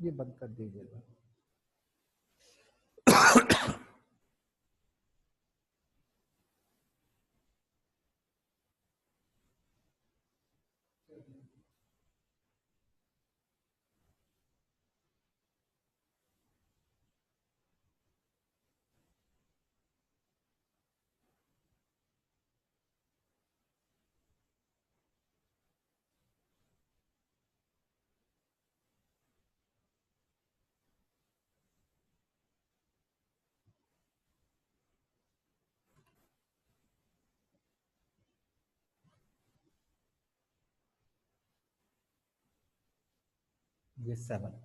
ये बंद कर दीजिएगा। ये 7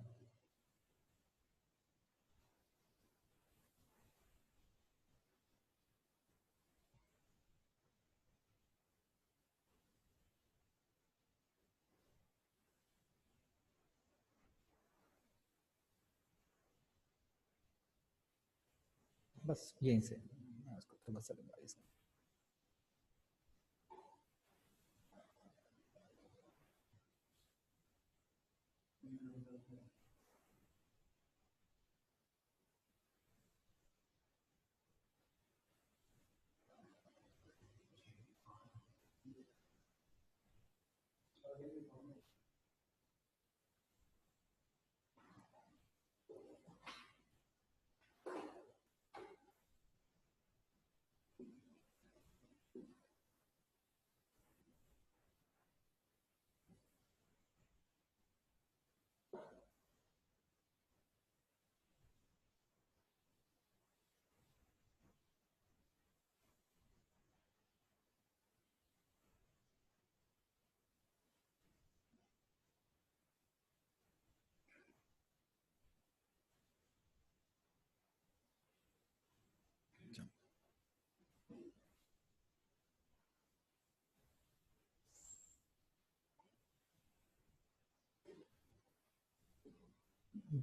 बस यहीं से इसको थोड़ा सा रिवाइज।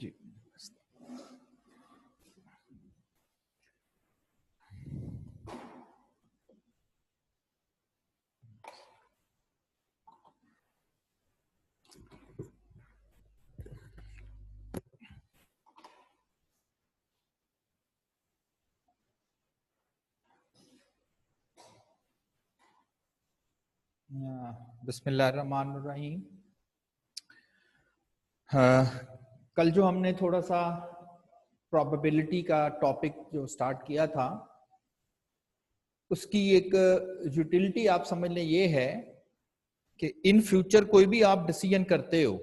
जी बिस्मिल्लाहिर्रहमानिर्रहीम। कल जो हमने थोड़ा सा प्रोबेबिलिटी का टॉपिक जो स्टार्ट किया था, उसकी एक यूटिलिटी आप समझ लें ये है कि इन फ्यूचर कोई भी आप डिसीजन करते हो,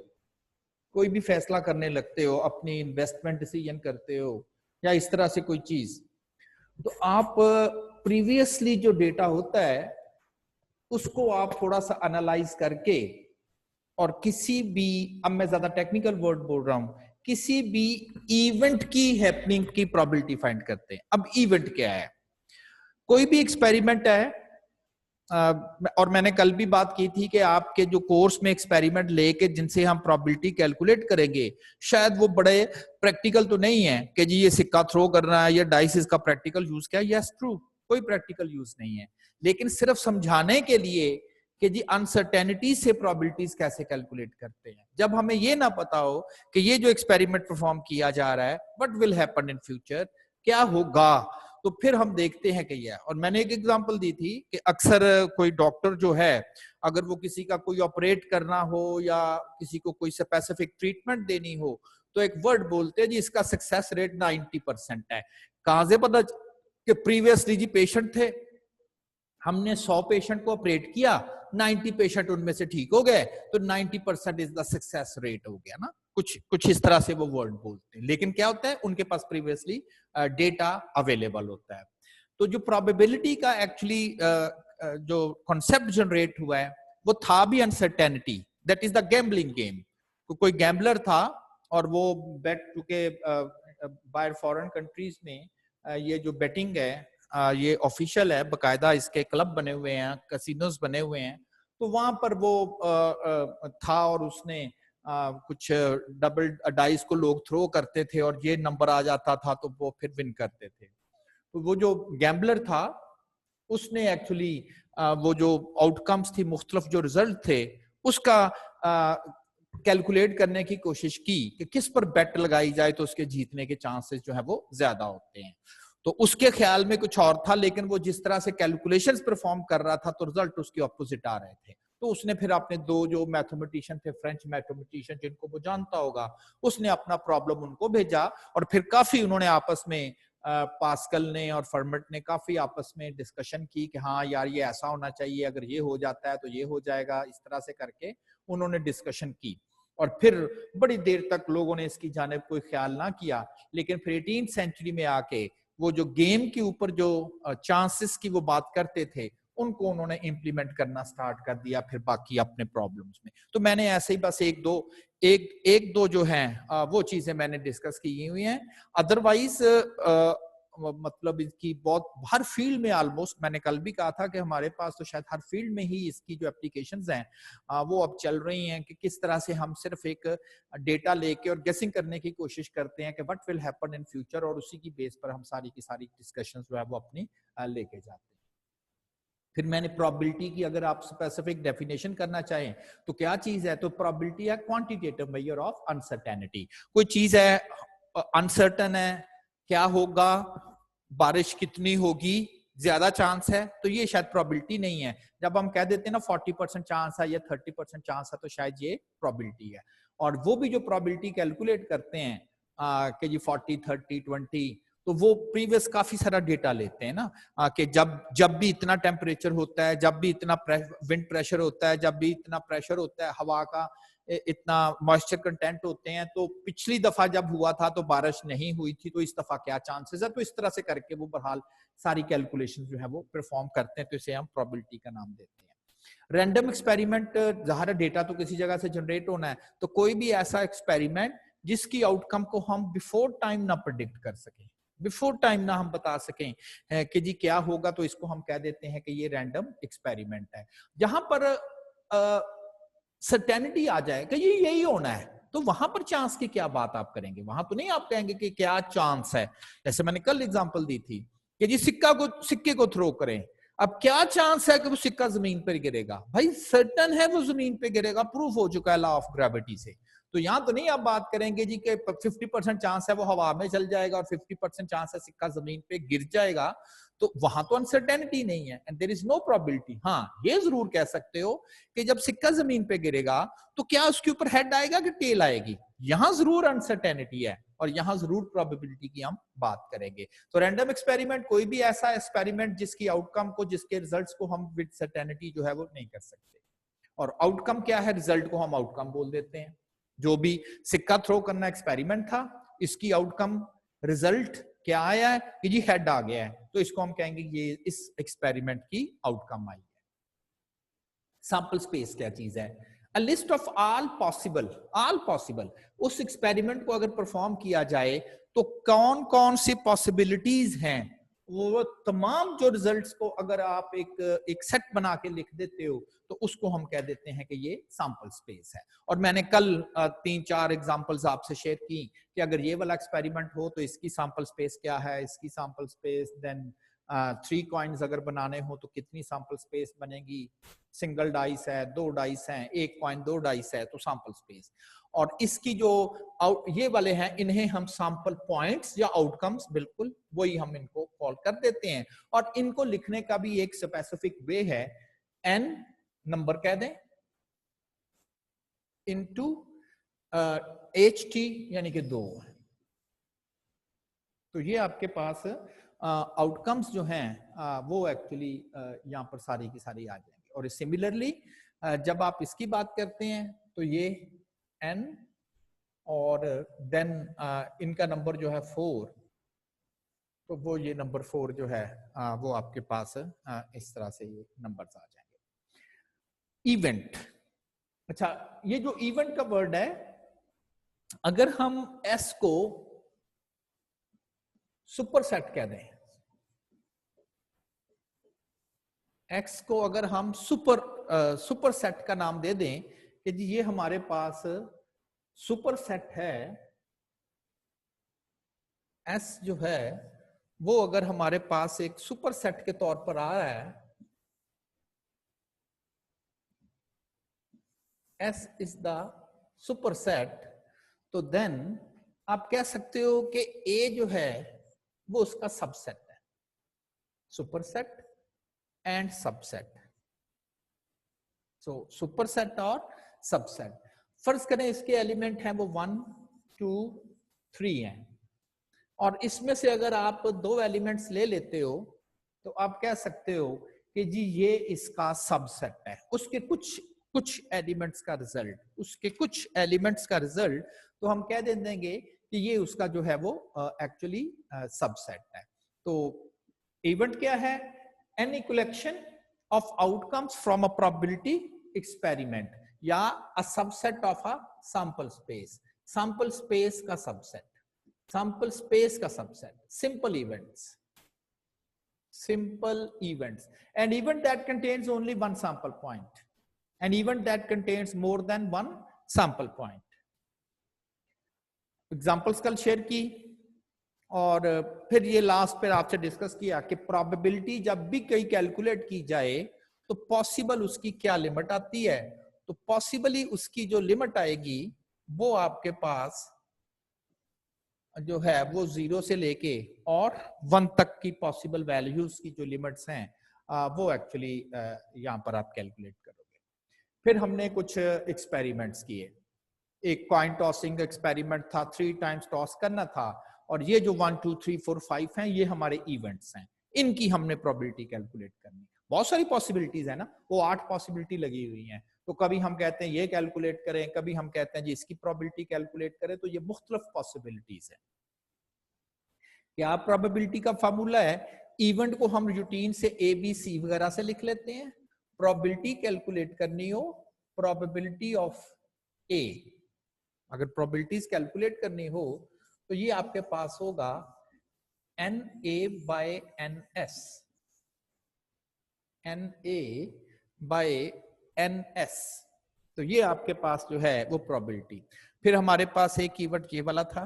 कोई भी फैसला करने लगते हो, अपनी इन्वेस्टमेंट डिसीजन करते हो या इस तरह से कोई चीज, तो आप प्रीवियसली जो डेटा होता है उसको आप थोड़ा सा एनालाइज करके और किसी भी, अब मैं ज्यादा टेक्निकल वर्ड बोल रहा हूं, किसी भी इवेंट की हैपनिंग की प्रोबेबिलिटी फाइंड करते हैं। अब इवेंट क्या है? कोई भी एक्सपेरिमेंट है, और मैंने कल भी बात की थी कि आपके जो कोर्स में एक्सपेरिमेंट लेके जिनसे हम प्रोबेबिलिटी कैलकुलेट करेंगे, शायद वो बड़े प्रैक्टिकल तो नहीं है कि जी ये सिक्का थ्रो करना है या डाइस, इसका प्रैक्टिकल यूज क्या है? यस ट्रू, कोई प्रैक्टिकल यूज नहीं है, लेकिन सिर्फ समझाने के लिए कि जी अनसर्टेनिटी से प्रोबेबिलिटीज कैसे कैलकुलेट करते हैं। जब हमें ये ना पता हो कि ये जो एक्सपेरिमेंट परफॉर्म किया जा रहा है, what will happen in future, क्या होगा, तो फिर हम देखते हैं कि यह। और मैंने एक एग्जांपल दी थी कि अक्सर कोई डॉक्टर जो है, अगर वो किसी का कोई ऑपरेट करना हो या किसी को कोई स्पेसिफिक ट्रीटमेंट देनी हो, तो एक वर्ड बोलते हैं जी इसका सक्सेस रेट 90% है। कहां से पता कि प्रीवियसली जी पेशेंट थे, हमने 100 पेशेंट को ऑपरेट किया, 90 पेशेंट उनमें से ठीक हो गए, तो 90% इज द सक्सेस रेट हो गया ना। कुछ इस तरह से वो वर्ड बोलते हैं, लेकिन क्या होता है, उनके पास प्रीवियसली डेटा अवेलेबल होता है। तो जो प्रोबेबिलिटी का एक्चुअली जो कॉन्सेप्ट जनरेट हुआ है, वो था भी uncertainty, that is the gambling game. कोई गैम्बलर था और वो बेट, चूंकि बाहर फॉरेन कंट्रीज में ये जो बेटिंग है ये ऑफिशियल है, बकायदा इसके क्लब बने हुए हैं, कैसीनोस बने हुए हैं, तो वहां पर वो था और उसने कुछ डबल डाइस को लोग थ्रो करते थे और ये नंबर आ जाता था तो वो फिर विन करते थे। तो वो जो गैम्बलर था उसने एक्चुअली वो जो आउटकम्स थी, मुख्तलिफ जो रिजल्ट थे, उसका कैलकुलेट करने की कोशिश की कि किस पर बेट लगाई जाए तो उसके जीतने के चांसेस जो है वो ज्यादा होते हैं। तो उसके ख्याल में कुछ और था, लेकिन वो जिस तरह से कैलकुलेशंस परफॉर्म कर रहा था तो रिजल्ट उसके ऑपोजिट आ रहे थे। तो उसने फिर अपने दो जो मैथमेटिशियन थे, फ्रेंच मैथमेटिशियन जिनको वो जानता होगा, उसने अपना प्रॉब्लम उनको भेजा और फिर काफी उन्होंने आपस में पास्कल ने और फर्मेट ने काफी आपस में डिस्कशन की कि हाँ यार ये ऐसा होना चाहिए, अगर ये हो जाता है तो ये हो जाएगा, इस तरह से करके उन्होंने डिस्कशन की। और फिर बड़ी देर तक लोगों ने इसकी जानिब कोई ख्याल ना किया, लेकिन फिर 18th सेंचुरी में आके वो जो गेम के ऊपर जो चांसेस की वो बात करते थे उनको उन्होंने इंप्लीमेंट करना स्टार्ट कर दिया फिर बाकी अपने प्रॉब्लम्स में। तो मैंने ऐसे ही बस एक दो जो हैं वो चीजें मैंने डिस्कस की हुई हैं। अदरवाइज मतलब इसकी बहुत हर फील्ड में ऑलमोस्ट, मैंने कल भी कहा था कि हमारे पास तो शायद हर फील्ड में ही इसकी जो एप्लीकेशंस हैं वो अब चल रही हैं कि किस तरह से हम सिर्फ एक डेटा लेके और गेसिंग करने की कोशिश करते हैं कि what will happen in future, और उसी की बेस पर हम सारी की सारी डिस्कशंस जो है वो अपनी लेके जाते हैं। फिर मैंने प्रोबेबिलिटी की अगर आप स्पेसिफिक डेफिनेशन करना चाहें तो क्या चीज है, तो प्रोबेबिलिटी है क्वांटिटेटिव मेजर ऑफ अनसर्टेनिटी। कोई चीज है अनसर्टन है, क्या होगा, बारिश कितनी होगी, ज्यादा चांस है, तो ये शायद प्रोबेबिलिटी नहीं है। जब हम कह देते हैं ना 40% चांस है या 30% चांस है तो शायद ये प्रोबेबिलिटी है। और वो भी जो प्रोबेबिलिटी कैलकुलेट करते हैं कि जी 40 30 20, तो वो प्रीवियस काफी सारा डेटा लेते हैं ना कि जब भी इतना टेम्परेचर होता है, जब भी इतना विंड प्रेशर होता है, जब भी इतना प्रेशर होता है हवा का, इतना मॉइस्चर कंटेंट होते हैं, तो पिछली दफा जब हुआ था तो बारिश नहीं हुई थी, तो इस दफा क्या चांसेस है। तो इस तरह से करके वो बहरहाल सारी कैलकुलेशन जो है वो परफॉर्म करते हैं, तो इसे हम प्रोबेबिलिटी का नाम देते हैं। रैंडम एक्सपेरिमेंट, ज़ाहिर डेटा तो किसी जगह से जनरेट होना है, तो कोई भी ऐसा एक्सपेरिमेंट जिसकी आउटकम को हम बिफोर टाइम ना प्रेडिक्ट कर सकें, बिफोर टाइम ना हम बता सकें कि जी क्या होगा, तो इसको हम कह देते हैं कि ये रैंडम एक्सपेरिमेंट है। जहां पर सर्टेनिटी आ जाए कि ये यही होना है, तो वहां पर चांस की क्या बात आप करेंगे, वहां तो नहीं आप कहेंगे कि क्या चांस है। जैसे मैंने कल एग्जांपल दी थी कि जी सिक्के को थ्रो करें, अब क्या चांस है कि वो सिक्का जमीन पर गिरेगा, भाई सर्टन है वो जमीन पे गिरेगा, प्रूफ हो चुका है लॉ ऑफ ग्रेविटी से। तो यहां तो नहीं आप बात करेंगे जी कि 50% चांस है वो हवा में चल जाएगा और 50% चांस है सिक्का जमीन पे गिर जाएगा, तो वहां तो अनसर्टेनिटी नहीं है and there is no probability. हाँ ये जरूर कह सकते हो कि जब सिक्का जमीन पे गिरेगा तो क्या उसके ऊपर हेड आएगा कि टेल आएगी, यहां जरूर अनसर्टेनिटी है और यहां जरूर प्रोबेबिलिटी की हम बात करेंगे। तो रैंडम एक्सपेरिमेंट कोई भी ऐसा एक्सपेरिमेंट जिसकी आउटकम को, जिसके रिजल्ट्स को हम विद सर्टेनिटी जो है वो नहीं कर सकते। और आउटकम क्या है, रिजल्ट को हम आउटकम बोल देते हैं। जो भी सिक्का थ्रो करना एक्सपेरिमेंट था, इसकी आउटकम रिजल्ट क्या आया है कि जी हेड आ गया है, तो इसको हम कहेंगे ये इस एक्सपेरिमेंट की आउटकम आई है। सैंपल स्पेस क्या चीज है, a list of all possible, उस एक्सपेरिमेंट को अगर परफॉर्म किया जाए तो कौन कौन सी पॉसिबिलिटीज हैं, वो तमाम जो रिजल्ट्स को अगर आप एक सेट बना के लिख देते हो तो उसको हम कह देते हैं कि ये सैंपल स्पेस है। और मैंने कल 3-4 एग्जांपल्स आपसे शेयर की कि अगर ये वाला एक्सपेरिमेंट हो तो इसकी सैंपल स्पेस क्या है, इसकी सैंपल स्पेस, देन 3 कॉइन्स अगर बनाने हो तो कितनी सैंपल स्पेस बनेगी, सिंगल डाइस है, 2 डाइस हैं, 1 कॉइन 2 डाइस है, तो सैंपल स्पेस। और इसकी जो ये वाले हैं इन्हें हम सैंपल पॉइंट्स या आउटकम्स, बिल्कुल वही हम इनको कॉल कर देते हैं। और इनको लिखने का भी एक स्पेसिफिक वे है, n नंबर कह दें इनटू ht यानी कि 2। तो ये आपके पास आउटकम्स जो हैं वो एक्चुअली यहाँ पर सारी की सारी आ जाएंगे। और सिमिलरली जब आप इसकी बात करते हैं तो ये n और देन इनका नंबर जो है 4, तो वो ये नंबर 4 जो है वो आपके पास इस तरह से ये नंबर्स आ जाएंगे। इवेंट, अच्छा ये जो इवेंट का वर्ड है, अगर हम s को सुपरसेट कह दें, x को अगर हम सुपरसेट का नाम दे दें कि जी ये हमारे पास सुपरसेट है, s जो है वो अगर हमारे पास एक सुपरसेट के तौर पर आ रहा है, s इज द सुपरसेट, तो देन आप कह सकते हो कि ए जो है वो उसका सबसेट है, superset and subset. So superset और सबसेट, फर्ज करें इसके एलिमेंट हैं वो 1 2 3 हैं, और इसमें से अगर आप 2 एलिमेंट्स ले लेते हो तो आप कह सकते हो कि जी ये इसका सबसेट है, उसके कुछ एलिमेंट्स का रिजल्ट, उसके कुछ एलिमेंट्स का रिजल्ट, तो हम कह दे देंगे कि ये उसका जो है वो एक्चुअली सबसेट है। तो इवेंट क्या है? Any collection of outcomes from a probability experiment या a subset of a sample space, sample space का सबसेट, सैंपल स्पेस का सबसेट, simple events, simple events, an event that contains only one sample point, an event that contains more than one sample point. Examples कल share की, और फिर ये last पे आपसे डिस्कस किया कि प्रोबेबिलिटी जब भी कहीं कैलकुलेट की जाए तो पॉसिबल उसकी क्या लिमिट आती है, तो पॉसिबली उसकी जो लिमिट आएगी वो आपके पास जो है वो 0 से लेके और 1 तक की पॉसिबल वैल्यूज की जो लिमिट्स हैं वो एक्चुअली यहाँ पर आप कैलकुलेट करोगे। फिर हमने कुछ एक्सपेरिमेंट्स किए, एक कॉइन टॉसिंग एक्सपेरिमेंट था, 3 टाइम्स टॉस करना था, और ये जो 1 2 3 4 5 हैं ये हमारे इवेंट्स हैं, इनकी हमने प्रोबेबिलिटी कैलकुलेट करनी। बहुत सारी पॉसिबिलिटीज है ना, वो 8 पॉसिबिलिटी लगी हुई हैं, तो कभी हम कहते हैं ये कैलकुलेट करें, कभी हम कहते हैं जी इसकी प्रोबेबिलिटी कैलकुलेट करें, तो ये मुख्तलिफ पॉसिबिलिटीज है। क्या प्रोबेबिलिटी का फार्मूला है, इवेंट को हम रूटीन से ए बी सी वगैरह से लिख लेते हैं, प्रोबेबिलिटी कैलकुलेट करनी हो, प्रोबेबिलिटी ऑफ ए, अगर प्रोबेबिलिटीज कैलकुलेट करनी हो तो ये आपके पास होगा n a by n s, n a by n s, तो ये आपके पास जो है वो प्रोबेबिलिटी। फिर हमारे पास एक इवेंट ये वाला था,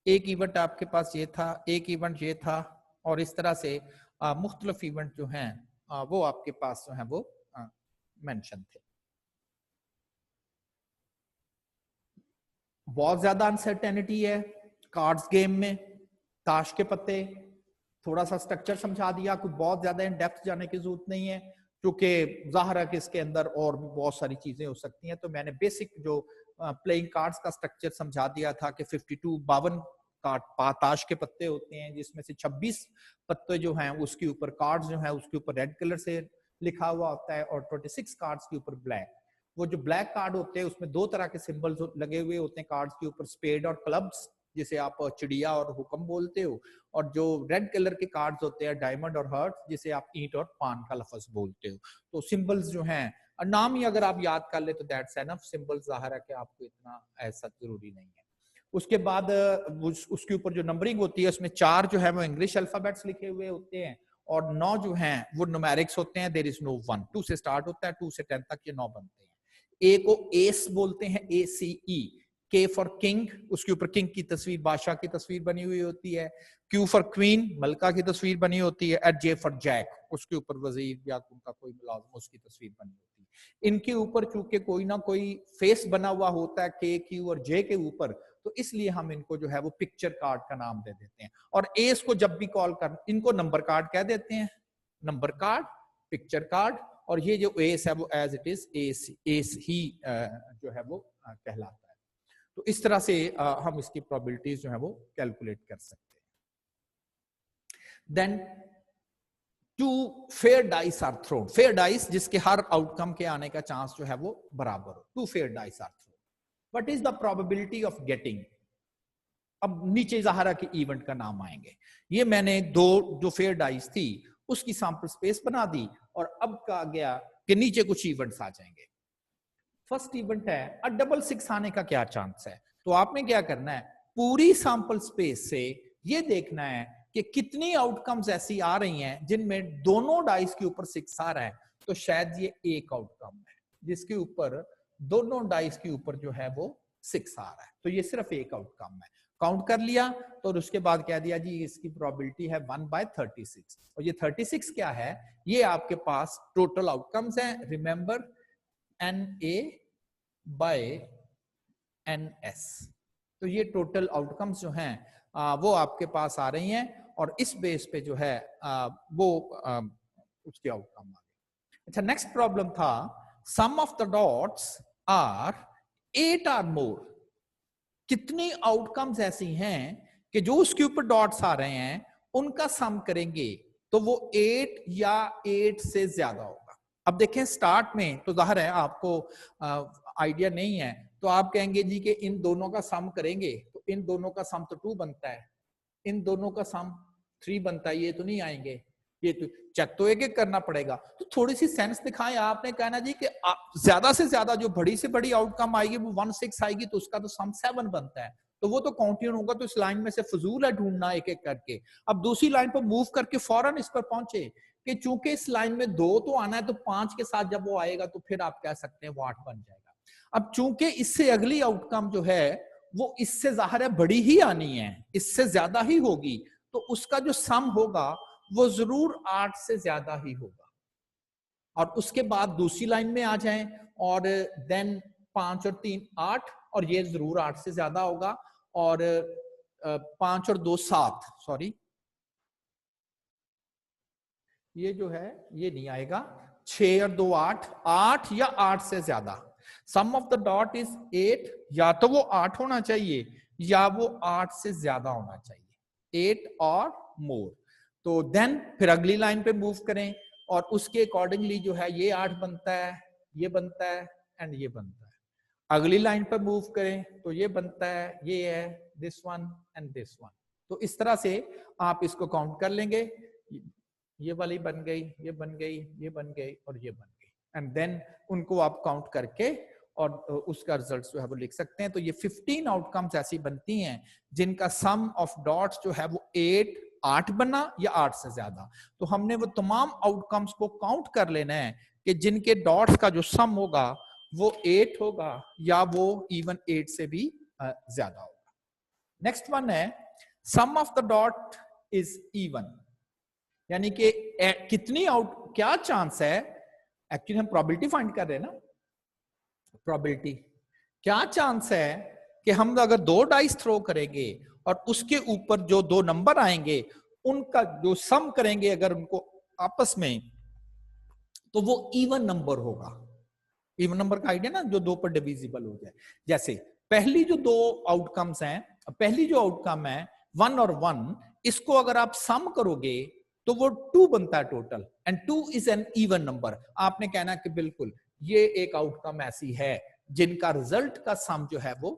एक इवेंट आपके पास ये था, एक इवेंट ये था, और इस तरह से मुख्तलिफ इवेंट जो हैं वो आपके पास जो है वो मेंशन थे। बहुत ज्यादा अनसर्टेनिटी है कार्ड्स गेम में, ताश के पत्ते, थोड़ा सा स्ट्रक्चर समझा दिया, कुछ बहुत ज्यादा इन डेप्थ जाने की जरूरत नहीं है, क्योंकि जाहिर है कि इसके अंदर और भी बहुत सारी चीजें हो सकती हैं। तो मैंने बेसिक जो प्लेइंग कार्ड्स का स्ट्रक्चर समझा दिया था कि 52 ताश के पत्ते होते हैं, जिसमें से 26 पत्ते जो हैं उसके ऊपर कार्ड्स जो हैं उसके ऊपर रेड कलर से लिखा हुआ होता है, और 26 कार्ड्स के ऊपर ब्लैक। वो जो ब्लैक कार्ड होते हैं उसमें 2 तरह के सिंबल्स लगे हुए होते हैं कार्ड्स के ऊपर, स्पेड और क्लब्स, जिसे आप चिड़िया और हुक्म बोलते हो, और जो रेड कलर के कार्ड्स होते हैं डायमंड और हर्ट, जिसे आप ईंट और पान का लफ्ज बोलते हो। तो सिंबल्स जो हैं, नाम ही अगर आप याद कर ले तो दैट्स एनफ, सिंबल जाहिर है कि आपको इतना ऐसा जरूरी नहीं है। उसके बाद उसके ऊपर जो नंबरिंग होती है उसमें 4 जो है वो इंग्लिश अल्फाबेट्स लिखे हुए होते हैं, और 9 जो हैं वो न्यूमेरिक्स होते हैं, देयर इज नो 1, 2 से स्टार्ट होता है, 2 से 10 तक ये 9 बनते हैं। ए को एस बोलते हैं, ACE, के फॉर किंग, उसके ऊपर किंग की तस्वीर, बादशाह की तस्वीर बनी हुई होती है, क्यू फॉर क्वीन, मलका की तस्वीर बनी होती है, एट जे फॉर जैक, उसके ऊपर वजीर या उनका कोई मुलाजिम उसकी तस्वीर बनी होती है। इनके ऊपर चूंकि कोई ना कोई फेस बना हुआ होता है के, क्यू और जे के ऊपर, तो इसलिए हम इनको जो है वो पिक्चर कार्ड का नाम दे देते हैं, और एस को जब भी कॉल कर इनको नंबर कार्ड कह देते हैं, नंबर कार्ड, पिक्चर कार्ड, और ये जो एस है वो एज इट इज एस ही जो है वो कहलाता है। तो इस तरह से हम इसकी प्रोबेबिलिटीज जो है वो कैलकुलेट कर सकते हैं। Then 2 fair dice are thrown, fair dice जिसके हर आउटकम के आने का चांस जो है वो बराबर हो, 2 fair dice are thrown, what is the probability of getting. अब नीचे ज़ाहिरा के इवेंट का नाम आएंगे, ये मैंने 2 जो फेयर डाइस थी उसकी सैंपल स्पेस बना दी, और अब कहा गया कि नीचे कुछ इवेंट्स आ जाएंगे। फर्स्ट इवेंट है अ डबल 6 आने का क्या चांस है, तो आपने क्या करना है, पूरी सैंपल स्पेस से ये देखना है कि कितनी आउटकम्स ऐसी आ रही हैं जिनमें दोनों डाइस के ऊपर 6 आ रहा है, तो शायद ये एक आउटकम है जिसके ऊपर दोनों डाइस के ऊपर जो है वो 6 आ रहा है, तो ये सिर्फ एक आउटकम है। काउंट कर लिया, तो उसके बाद कह दिया जी इसकी प्रोबेबिलिटी है 1/36, और ये 36 क्या है, ये आपके पास टोटल आउटकम्स हैं। Remember NA by NS। तो ये टोटल आउटकम्स जो हैं वो आपके पास आ रही हैं और इस बेस पे जो है वो उसके आउटकम आ गए। अच्छा, नेक्स्ट प्रॉब्लम था सम ऑफ द डॉट्स आर 8 और मोर। कितनी आउटकम्स ऐसी हैं कि जो उसके ऊपर डॉट्स आ रहे हैं उनका सम करेंगे तो वो 8 या 8 से ज्यादा होगा। अब देखें स्टार्ट में तो जाहिर है आपको आइडिया नहीं है, तो आप कहेंगे जी कि इन दोनों का सम करेंगे तो इन दोनों का सम तो 2 बनता है, इन दोनों का सम 3 बनता है, ये तो नहीं आएंगे, ये तो चेक तो एक एक करना पड़ेगा। तो थोड़ी सी सेंस दिखाएं। आपने कहना जी कि ज्यादा से ज्यादा जो बड़ी से बड़ी आउटकम आएगी वो 1/6 आएगी तो उसका तो सम 7 बनता है, तो वो तो काउंटिंग होगा। तो इस लाइन में से फजूल है ढूंढना एक एक करके। अब दूसरी लाइन पर मूव करके फौरन इस पर पहुंचे कि चूंकि इस लाइन में 2 तो आना है तो 5 के साथ जब वो आएगा तो फिर आप कह सकते हैं वो 8 बन जाएगा। अब चूंकि इससे अगली आउटकम जो है वो इससे जाहिर है बड़ी ही आनी है, इससे ज्यादा ही होगी, तो उसका जो सम होगा वो जरूर 8 से ज्यादा ही होगा। और उसके बाद दूसरी लाइन में आ जाएं और देन 5 और 3 8 और ये जरूर 8 से ज्यादा होगा। और 5 और 2 7, सॉरी ये जो है ये नहीं आएगा। 6 और 2 8, 8 या 8 से ज्यादा। सम ऑफ द डॉट इज 8, या तो वो 8 होना चाहिए या वो 8 से ज्यादा होना चाहिए, 8 और मोर। तो देन फिर अगली लाइन पे मूव करें और उसके अकॉर्डिंगली जो है ये 8 बनता है, ये बनता है एंड ये बनता है। अगली लाइन पर मूव करें तो ये बनता है, ये है, this one and this one. तो इस तरह से आप इसको काउंट कर लेंगे, ये वाली बन गई, ये बन गई, ये बन गई और ये बन गई, एंड देन उनको आप काउंट करके और उसका रिजल्ट जो है वो लिख सकते हैं। तो ये 15 आउटकम्स ऐसी बनती हैं जिनका सम ऑफ डॉट्स जो है वो 8 बना या 8 से ज्यादा। तो हमने वो तमाम आउटकम्स को काउंट कर लेना है कि जिनके डॉट्स का जो सम होगा वो 8 होगा या वो इवन 8 से भी ज्यादा होगा। नेक्स्ट वन है sum of the dot is even, यानी कि कितनी क्या चांस है, एक्चुअली हम प्रोबेबिलिटी फाइंड कर रहे हैं ना, प्रोबेबिलिटी क्या चांस है कि हम अगर 2 डाइस थ्रो करेंगे और उसके ऊपर जो 2 नंबर आएंगे उनका जो सम करेंगे अगर उनको आपस में, तो वो इवन नंबर होगा। इवन नंबर का आइडिया ना, जो 2 पर डिविजिबल हो जाए। जैसे पहली जो 2 आउटकम्स हैं, पहली जो आउटकम है 1 और 1, इसको अगर आप सम करोगे तो वो 2 बनता है total, and 2 is an even number. आपने कहना कि बिल्कुल ये एक आउटकम ऐसी है जिनका रिजल्ट का सम जो है वो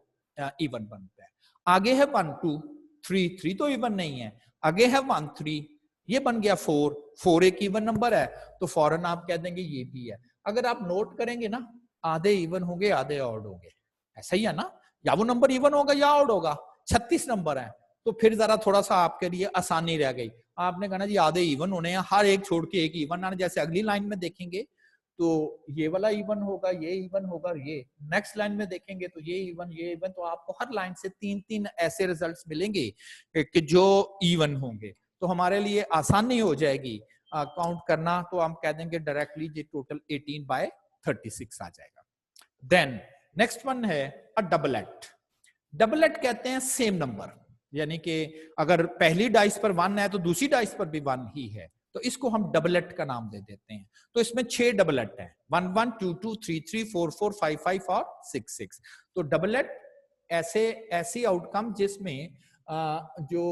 इवन बनता है। आगे है 1 2 3, 3 तो इवन नहीं है। आगे है 1 3, ये बन गया 4, 4 एक इवन नंबर है, तो फौरन आप कह देंगे ये भी है। अगर आप नोट करेंगे ना, आधे इवन होंगे आधे ऑड होंगे, ऐसा ही है ना, या वो नंबर इवन होगा या ऑड होगा। 36 नंबर है तो फिर जरा थोड़ा सा आपके लिए आसानी रह गई। आपने कहना जी आधे इवन होने हैं, हर एक छोड़ के एक इवन आने। जैसे अगली लाइन में देखेंगे तो ये वाला इवन होगा, ये इवन होगा, ये नेक्स्ट लाइन में देखेंगे तो ये इवन, ये इवन। तो आपको हर लाइन से 3-3 ऐसे रिजल्ट्स मिलेंगे कि जो इवन होंगे, तो हमारे लिए आसानी हो जाएगी काउंट करना। तो हम कह देंगे डायरेक्टली ये टोटल 18/36 आ जाएगा। देन नेक्स्ट वन है अ डबलेट। डबलेट कहते हैं सेम नंबर, यानी कि अगर पहली डाइस पर 1 है तो दूसरी डाइस पर भी 1 ही है, तो इसको हम डबलेट का नाम दे देते हैं। तो इसमें 6 डबलेट हैं, 1 1 2 2 3 3 4 4 5 5 और 6 6। तो डबलेट ऐसी आउटकम जिसमें जो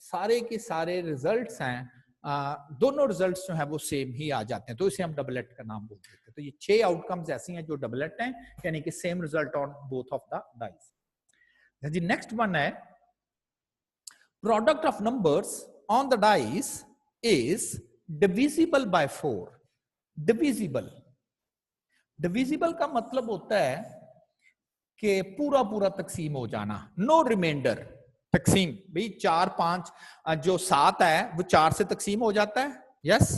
सारे के सारे रिजल्ट्स हैं, दोनों रिजल्ट्स जो है वो सेम ही आ जाते हैं, तो इसे हम डबलेट का नाम बोल देते हैं। तो ये 6 आउटकम्स ऐसी हैं जो डबलेट हैं, यानी कि same result on both of the dice. जी नेक्स्ट वन है product of numbers on the dice is divisible by 4। divisible का मतलब होता है कि पूरा पूरा तकसीम हो जाना, नो रिमाइंडर। तकसीम भाई 4 5 जो 7 है वो 4 से तकसीम हो जाता है, यस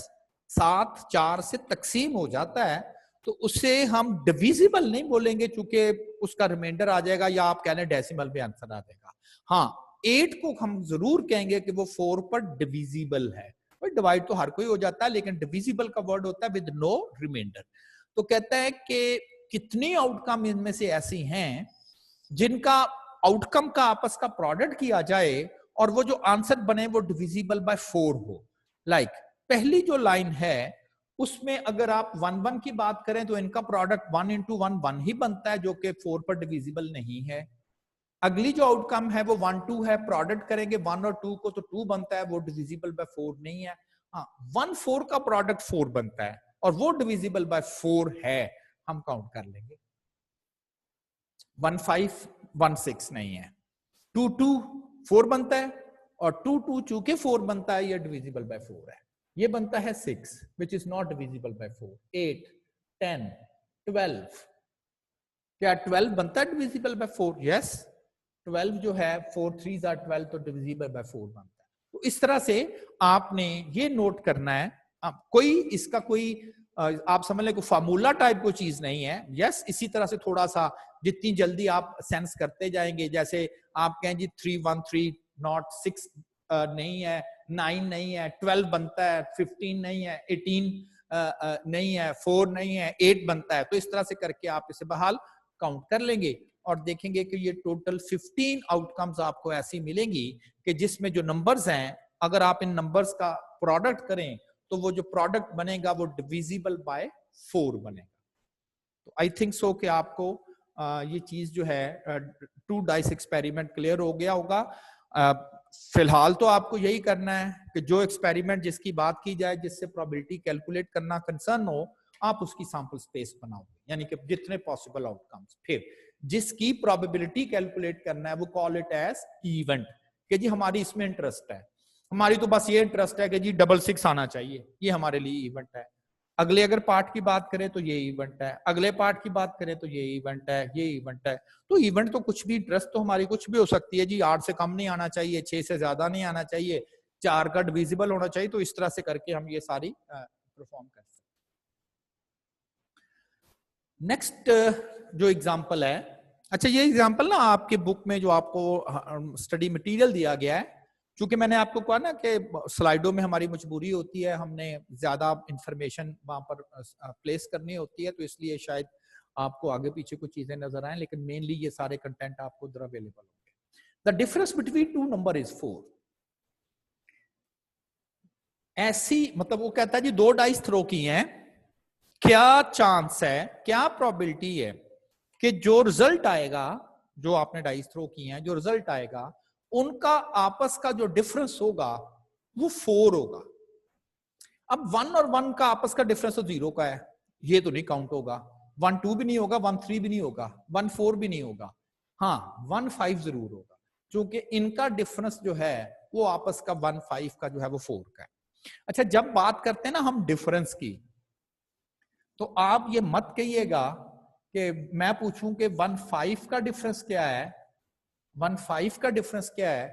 7 4 से तकसीम हो जाता है, तो उसे हम डिविजिबल नहीं बोलेंगे चूंकि उसका रिमाइंडर आ जाएगा, या आप कह लें डेसिमल में आंसर आ जाएगा। हाँ 8 को हम जरूर कहेंगे कि वो 4 पर डिविजिबल है। डिवाइड तो हर कोई हो जाता है, लेकिन डिविजिबल का वर्ड होता है विद नो रिमाइंडर। तो कहता है कि कितनी आउटकम इनमें से ऐसी हैं जिनका आउटकम का आपस का प्रोडक्ट किया जाए और वो जो आंसर बने वो डिविजिबल बाय 4 हो। लाइक पहली जो लाइन है उसमें अगर आप 1 1 की बात करें तो इनका प्रोडक्ट 1 into 1 1 ही बनता है, जो कि 4 पर डिविजिबल नहीं है। अगली जो आउटकम है वो 1 2 है, प्रोडक्ट करेंगे 1 और 2 को तो 2 बनता है, वो डिविजिबल बाय 4 नहीं है। हाँ, 1 4 का प्रोडक्ट 4 बनता है और वो डिविजिबल बाय 4 है, हम काउंट कर लेंगे। 1 5 1 6 नहीं है। 2 2 4 बनता है और 2 2 चूंकि 4 बनता है, ये डिविजिबल बाय 4 है। ये बनता है 6 which is not divisible by 4। 8 10 12, क्या 12 बनता है डिविजिबल बाय 4? यस, 12 जो है 4 3s are 12 तो डिविजिबल बाय 4 बनता है। तो इस तरह से आपने ये नोट करना है। कोई इसका कोई आप समझ लें कोई फार्मूला टाइप कोई चीज नहीं है। यस, इसी तरह से थोड़ा सा जितनी जल्दी आप सेंस करते जाएंगे, जैसे आप कहें जी 3 1 3 नॉट 6 नहीं है, 9 नहीं है, 12 बनता है, 15 नहीं है, 18 नहीं है, 4 नहीं है, 8 बनता है। तो इस तरह से करके आप इसे बहाल काउंट कर लेंगे और देखेंगे कि ये टोटल 15 आउटकम्स आपको ऐसी मिलेंगी कि जिसमें जो नंबर्स हैं, अगर आप इन नंबर्स का प्रोडक्ट करें तो वो जो प्रोडक्ट बनेगा वो डिविजिबल बाय 4 बनेगा। तो आई थिंक सो कि आपको ये चीज जो है 2 डाइस एक्सपेरिमेंट क्लियर हो गया होगा। फिलहाल तो आपको यही करना है कि जो एक्सपेरिमेंट जिसकी बात की जाए, जिससे प्रोबेबिलिटी कैलकुलेट करना कंसर्न हो, आप उसकी सैंपल स्पेस बनाओगे, यानी कि जितने पॉसिबल आउटकम्स। फिर जिसकी प्रोबेबिलिटी कैलकुलेट करना है वो कॉल इट एज इवेंट, कि जी हमारी इसमें इंटरेस्ट है, हमारी तो बस ये इंटरेस्ट है कि जी 666 आना चाहिए, ये हमारे लिए इवेंट है। अगले अगर पार्ट की बात करें तो ये इवेंट है, अगले पार्ट की बात करें तो ये इवेंट है, ये इवेंट है। तो इवेंट तो कुछ भी, इंटरेस्ट तो हमारी कुछ भी हो सकती है जी, 8 से कम नहीं आना चाहिए, 6 से ज्यादा नहीं आना चाहिए, 4 का डिविजिबल होना चाहिए। तो इस तरह से करके हम ये सारी परफॉर्म कर सकते हैं। नेक्स्ट जो एग्जांपल है, अच्छा ये एग्जांपल ना आपके बुक में जो आपको स्टडी मटेरियल दिया गया है, क्योंकि मैंने आपको कहा ना कि स्लाइडों में हमारी मजबूरी होती है, हमने ज्यादा इंफॉर्मेशन वहां पर प्लेस करनी होती है, तो इसलिए शायद आपको आगे पीछे कुछ चीजें नजर आए, लेकिन मेनली ये सारे कंटेंट आपको उधर अवेलेबल होंगे। The difference between 2 number is 4। ऐसी मतलब वो कहता है जी 2 डाइस थ्रो की हैं, क्या चांस है, क्या प्रोबेबिलिटी है कि जो रिजल्ट आएगा, जो आपने डाइस थ्रो की हैं, जो रिजल्ट आएगा उनका आपस का जो डिफरेंस होगा वो 4 होगा। अब 1 और 1 का आपस का डिफरेंस तो 0 का है, ये तो नहीं काउंट होगा। 1 2 भी नहीं होगा, 1 3 भी नहीं होगा, 1 4 भी नहीं होगा। हाँ, 1 5 जरूर होगा, क्योंकि इनका डिफरेंस जो है वो आपस का 1 5 का जो है वो 4 का है। अच्छा, जब बात करते हैं ना हम डिफरेंस की, तो आप ये मत कहिएगा कि मैं पूछूं कि 1 5 का डिफरेंस क्या है, 1 5 का डिफरेंस क्या है,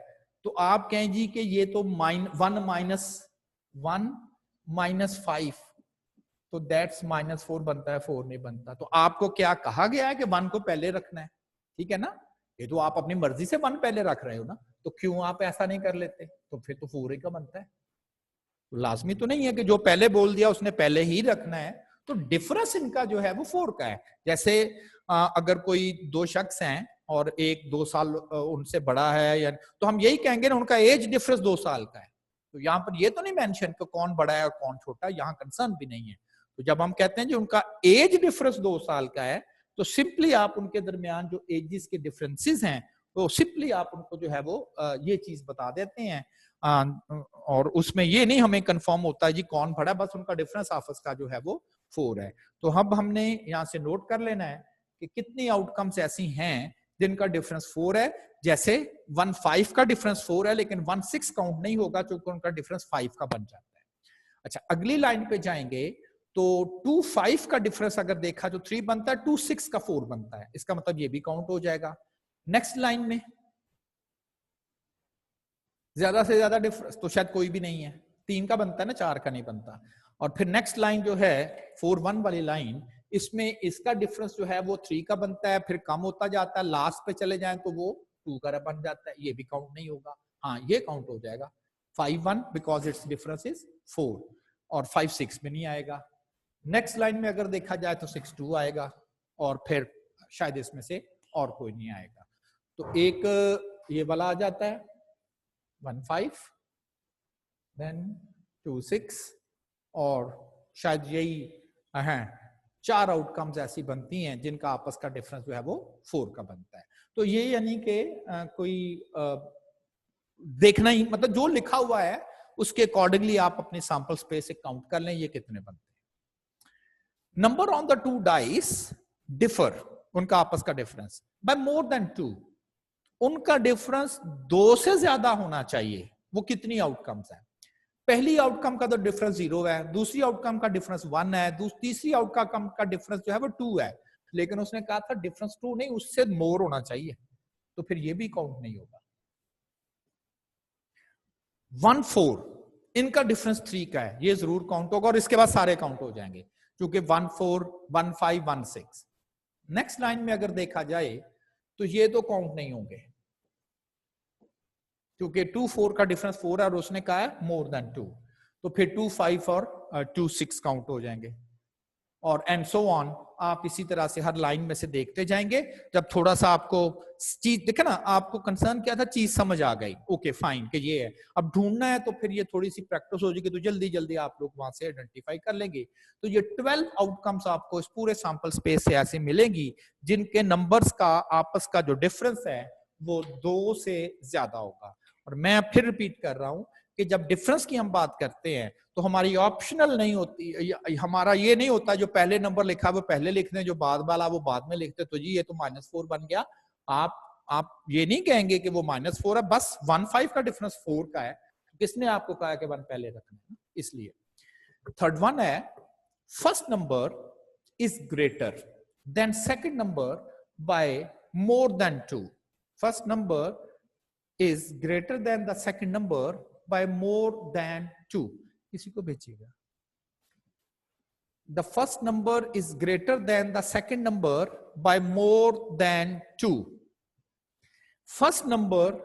तो आप कहें जी कि ये तो 1 माइनस 5, तो दैट्स -4 बनता है, 4 नहीं बनता। तो आपको क्या कहा गया है कि 1 को पहले रखना है, ठीक है ना? ये तो आप अपनी मर्जी से 1 पहले रख रहे हो ना, तो क्यों आप ऐसा नहीं कर लेते? तो फिर तो 4 ही का बनता है। तो लाजमी तो नहीं है कि जो पहले बोल दिया उसने पहले ही रखना है। तो डिफरेंस इनका जो है वो 4 का है। जैसे अगर कोई 2 शख्स हैं और एक 2 साल उनसे बड़ा है, या तो हम यही कहेंगे ना उनका एज डिफरेंस 2 साल का है। तो यहाँ पर ये तो नहीं मेंशन कि कौन बड़ा है और कौन छोटा, यहाँ कंसर्न भी नहीं है। तो जब हम कहते हैं जो उनका एज डिफरेंस 2 साल का है, तो सिंपली आप उनके दरमियान जो एजेस के डिफरेंसेस हैं, तो सिंपली आप उनको जो है वो ये चीज बता देते हैं। और उसमें ये नहीं हमें कंफर्म होता है जी कौन बड़ा, बस उनका डिफरेंस आपस का जो है वो 4 है। तो अब हमने यहाँ से नोट कर लेना है कि कितनी आउटकम्स ऐसी हैं जिनका डिफरेंस 4 है। जैसे 1 5 का डिफरेंस 4 है, लेकिन 1 6 काउंट नहीं होगा क्योंकि उनका डिफरेंस 5 का बन जाता है। अच्छा, अगली लाइन पे जाएंगे तो 2 5 का डिफरेंस अगर देखा तो 3 बनता है, 2 6 का 4 बनता है, इसका मतलब ये भी काउंट हो जाएगा। नेक्स्ट लाइन में ज्यादा से ज्यादा डिफरेंस तो शायद कोई भी नहीं है, 3 का बनता है ना, 4 का नहीं बनता। और फिर नेक्स्ट लाइन जो है 4 1 वाली लाइन, इसमें इसका डिफरेंस जो है वो 3 का बनता है, फिर कम होता जाता है, लास्ट पे चले जाएं तो वो 2 का बन जाता है, ये भी काउंट नहीं होगा। हाँ, ये काउंट हो जाएगा 5 1 बिकॉज इट्स डिफरेंस इज 4, और 5 6 में नहीं आएगा। नेक्स्ट लाइन में अगर देखा जाए तो 6 2 आएगा, और फिर शायद इसमें से और कोई नहीं आएगा। तो एक ये वाला आ जाता है 15, देन 26 और शायद यही है 4 आउटकम्स ऐसी बनती हैं जिनका आपस का डिफरेंस जो है वो 4 का बनता है। तो ये यानी कि कोई देखना ही, मतलब जो लिखा हुआ है उसके अकॉर्डिंगली आप अपने सैंपल स्पेस से काउंट कर लें ये कितने बनते हैं। Number on the 2 dice differ, उनका आपस का डिफरेंस बाय मोर देन 2, उनका डिफरेंस 2 से ज्यादा होना चाहिए। वो कितनी आउटकम्स है? पहली आउटकम का तो डिफरेंस 0 है, दूसरी आउटकम का डिफरेंस 1 है, तीसरी आउटकम का डिफरेंस जो है वो 2 है, लेकिन उसने कहा था डिफरेंस 2 नहीं, उससे मोर होना चाहिए, तो फिर ये भी काउंट नहीं होगा। 1 4 इनका डिफरेंस 3 का है, ये जरूर काउंट होगा और इसके बाद सारे काउंट हो जाएंगे क्योंकि 1 4 1 5 1 6। नेक्स्ट लाइन में अगर देखा जाए तो ये तो काउंट नहीं होंगे क्योंकि 2 4 का डिफरेंस 4 है और उसने कहा है मोर देन 2, तो फिर 2 5 और 2 6 काउंट हो जाएंगे और एंड सो ऑन। आप इसी तरह से हर लाइन में से देखते जाएंगे। जब थोड़ा सा आपको चीज देखे ना, आपको कंसर्न क्या था, चीज समझ आ गई, ओके फाइन कि ये है, अब ढूंढना है तो फिर ये थोड़ी सी प्रैक्टिस हो जाएगी तो जल्दी जल्दी आप लोग वहां से आइडेंटिफाई कर लेंगे। तो ये 12 आउटकम्स आपको इस पूरे सैंपल स्पेस से ऐसे मिलेंगी जिनके नंबर्स का आपस का जो डिफरेंस है वो 2 से ज्यादा होगा। और मैं फिर रिपीट कर रहा हूं कि जब डिफरेंस की हम बात करते हैं तो हमारी ऑप्शनल नहीं होती, हमारा ये नहीं होता जो पहले नंबर लिखा वो पहले लिखते हैं, जो बाद वाला वो बाद में लिखते हैं, तो जी ये तो -4 बन गया। आप ये नहीं कहेंगे कि वो -4 है, बस 1 5 का डिफरेंस 4 का है, किसने आपको कहा कि 1 पहले रखना है, इसलिए। थर्ड वन है first number is greater than second number by more than 2। First number is greater than the second number by more than 2। किसी को भेजिएगा। The first number is greater than the second number by more than 2। First number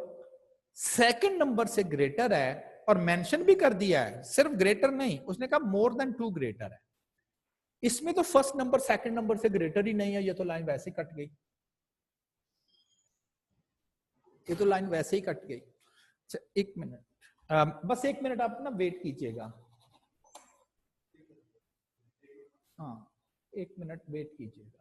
second number से greater है और mention भी कर दिया है, सिर्फ ग्रेटर नहीं, उसने कहा मोर देन 2 ग्रेटर है। इसमें तो फर्स्ट नंबर सेकंड नंबर से ग्रेटर ही नहीं है, ये तो लाइन वैसे ही कट गई, ये तो लाइन वैसे ही कट गई। एक मिनट, बस 1 मिनट आप ना वेट कीजिएगा, हाँ 1 मिनट वेट कीजिएगा।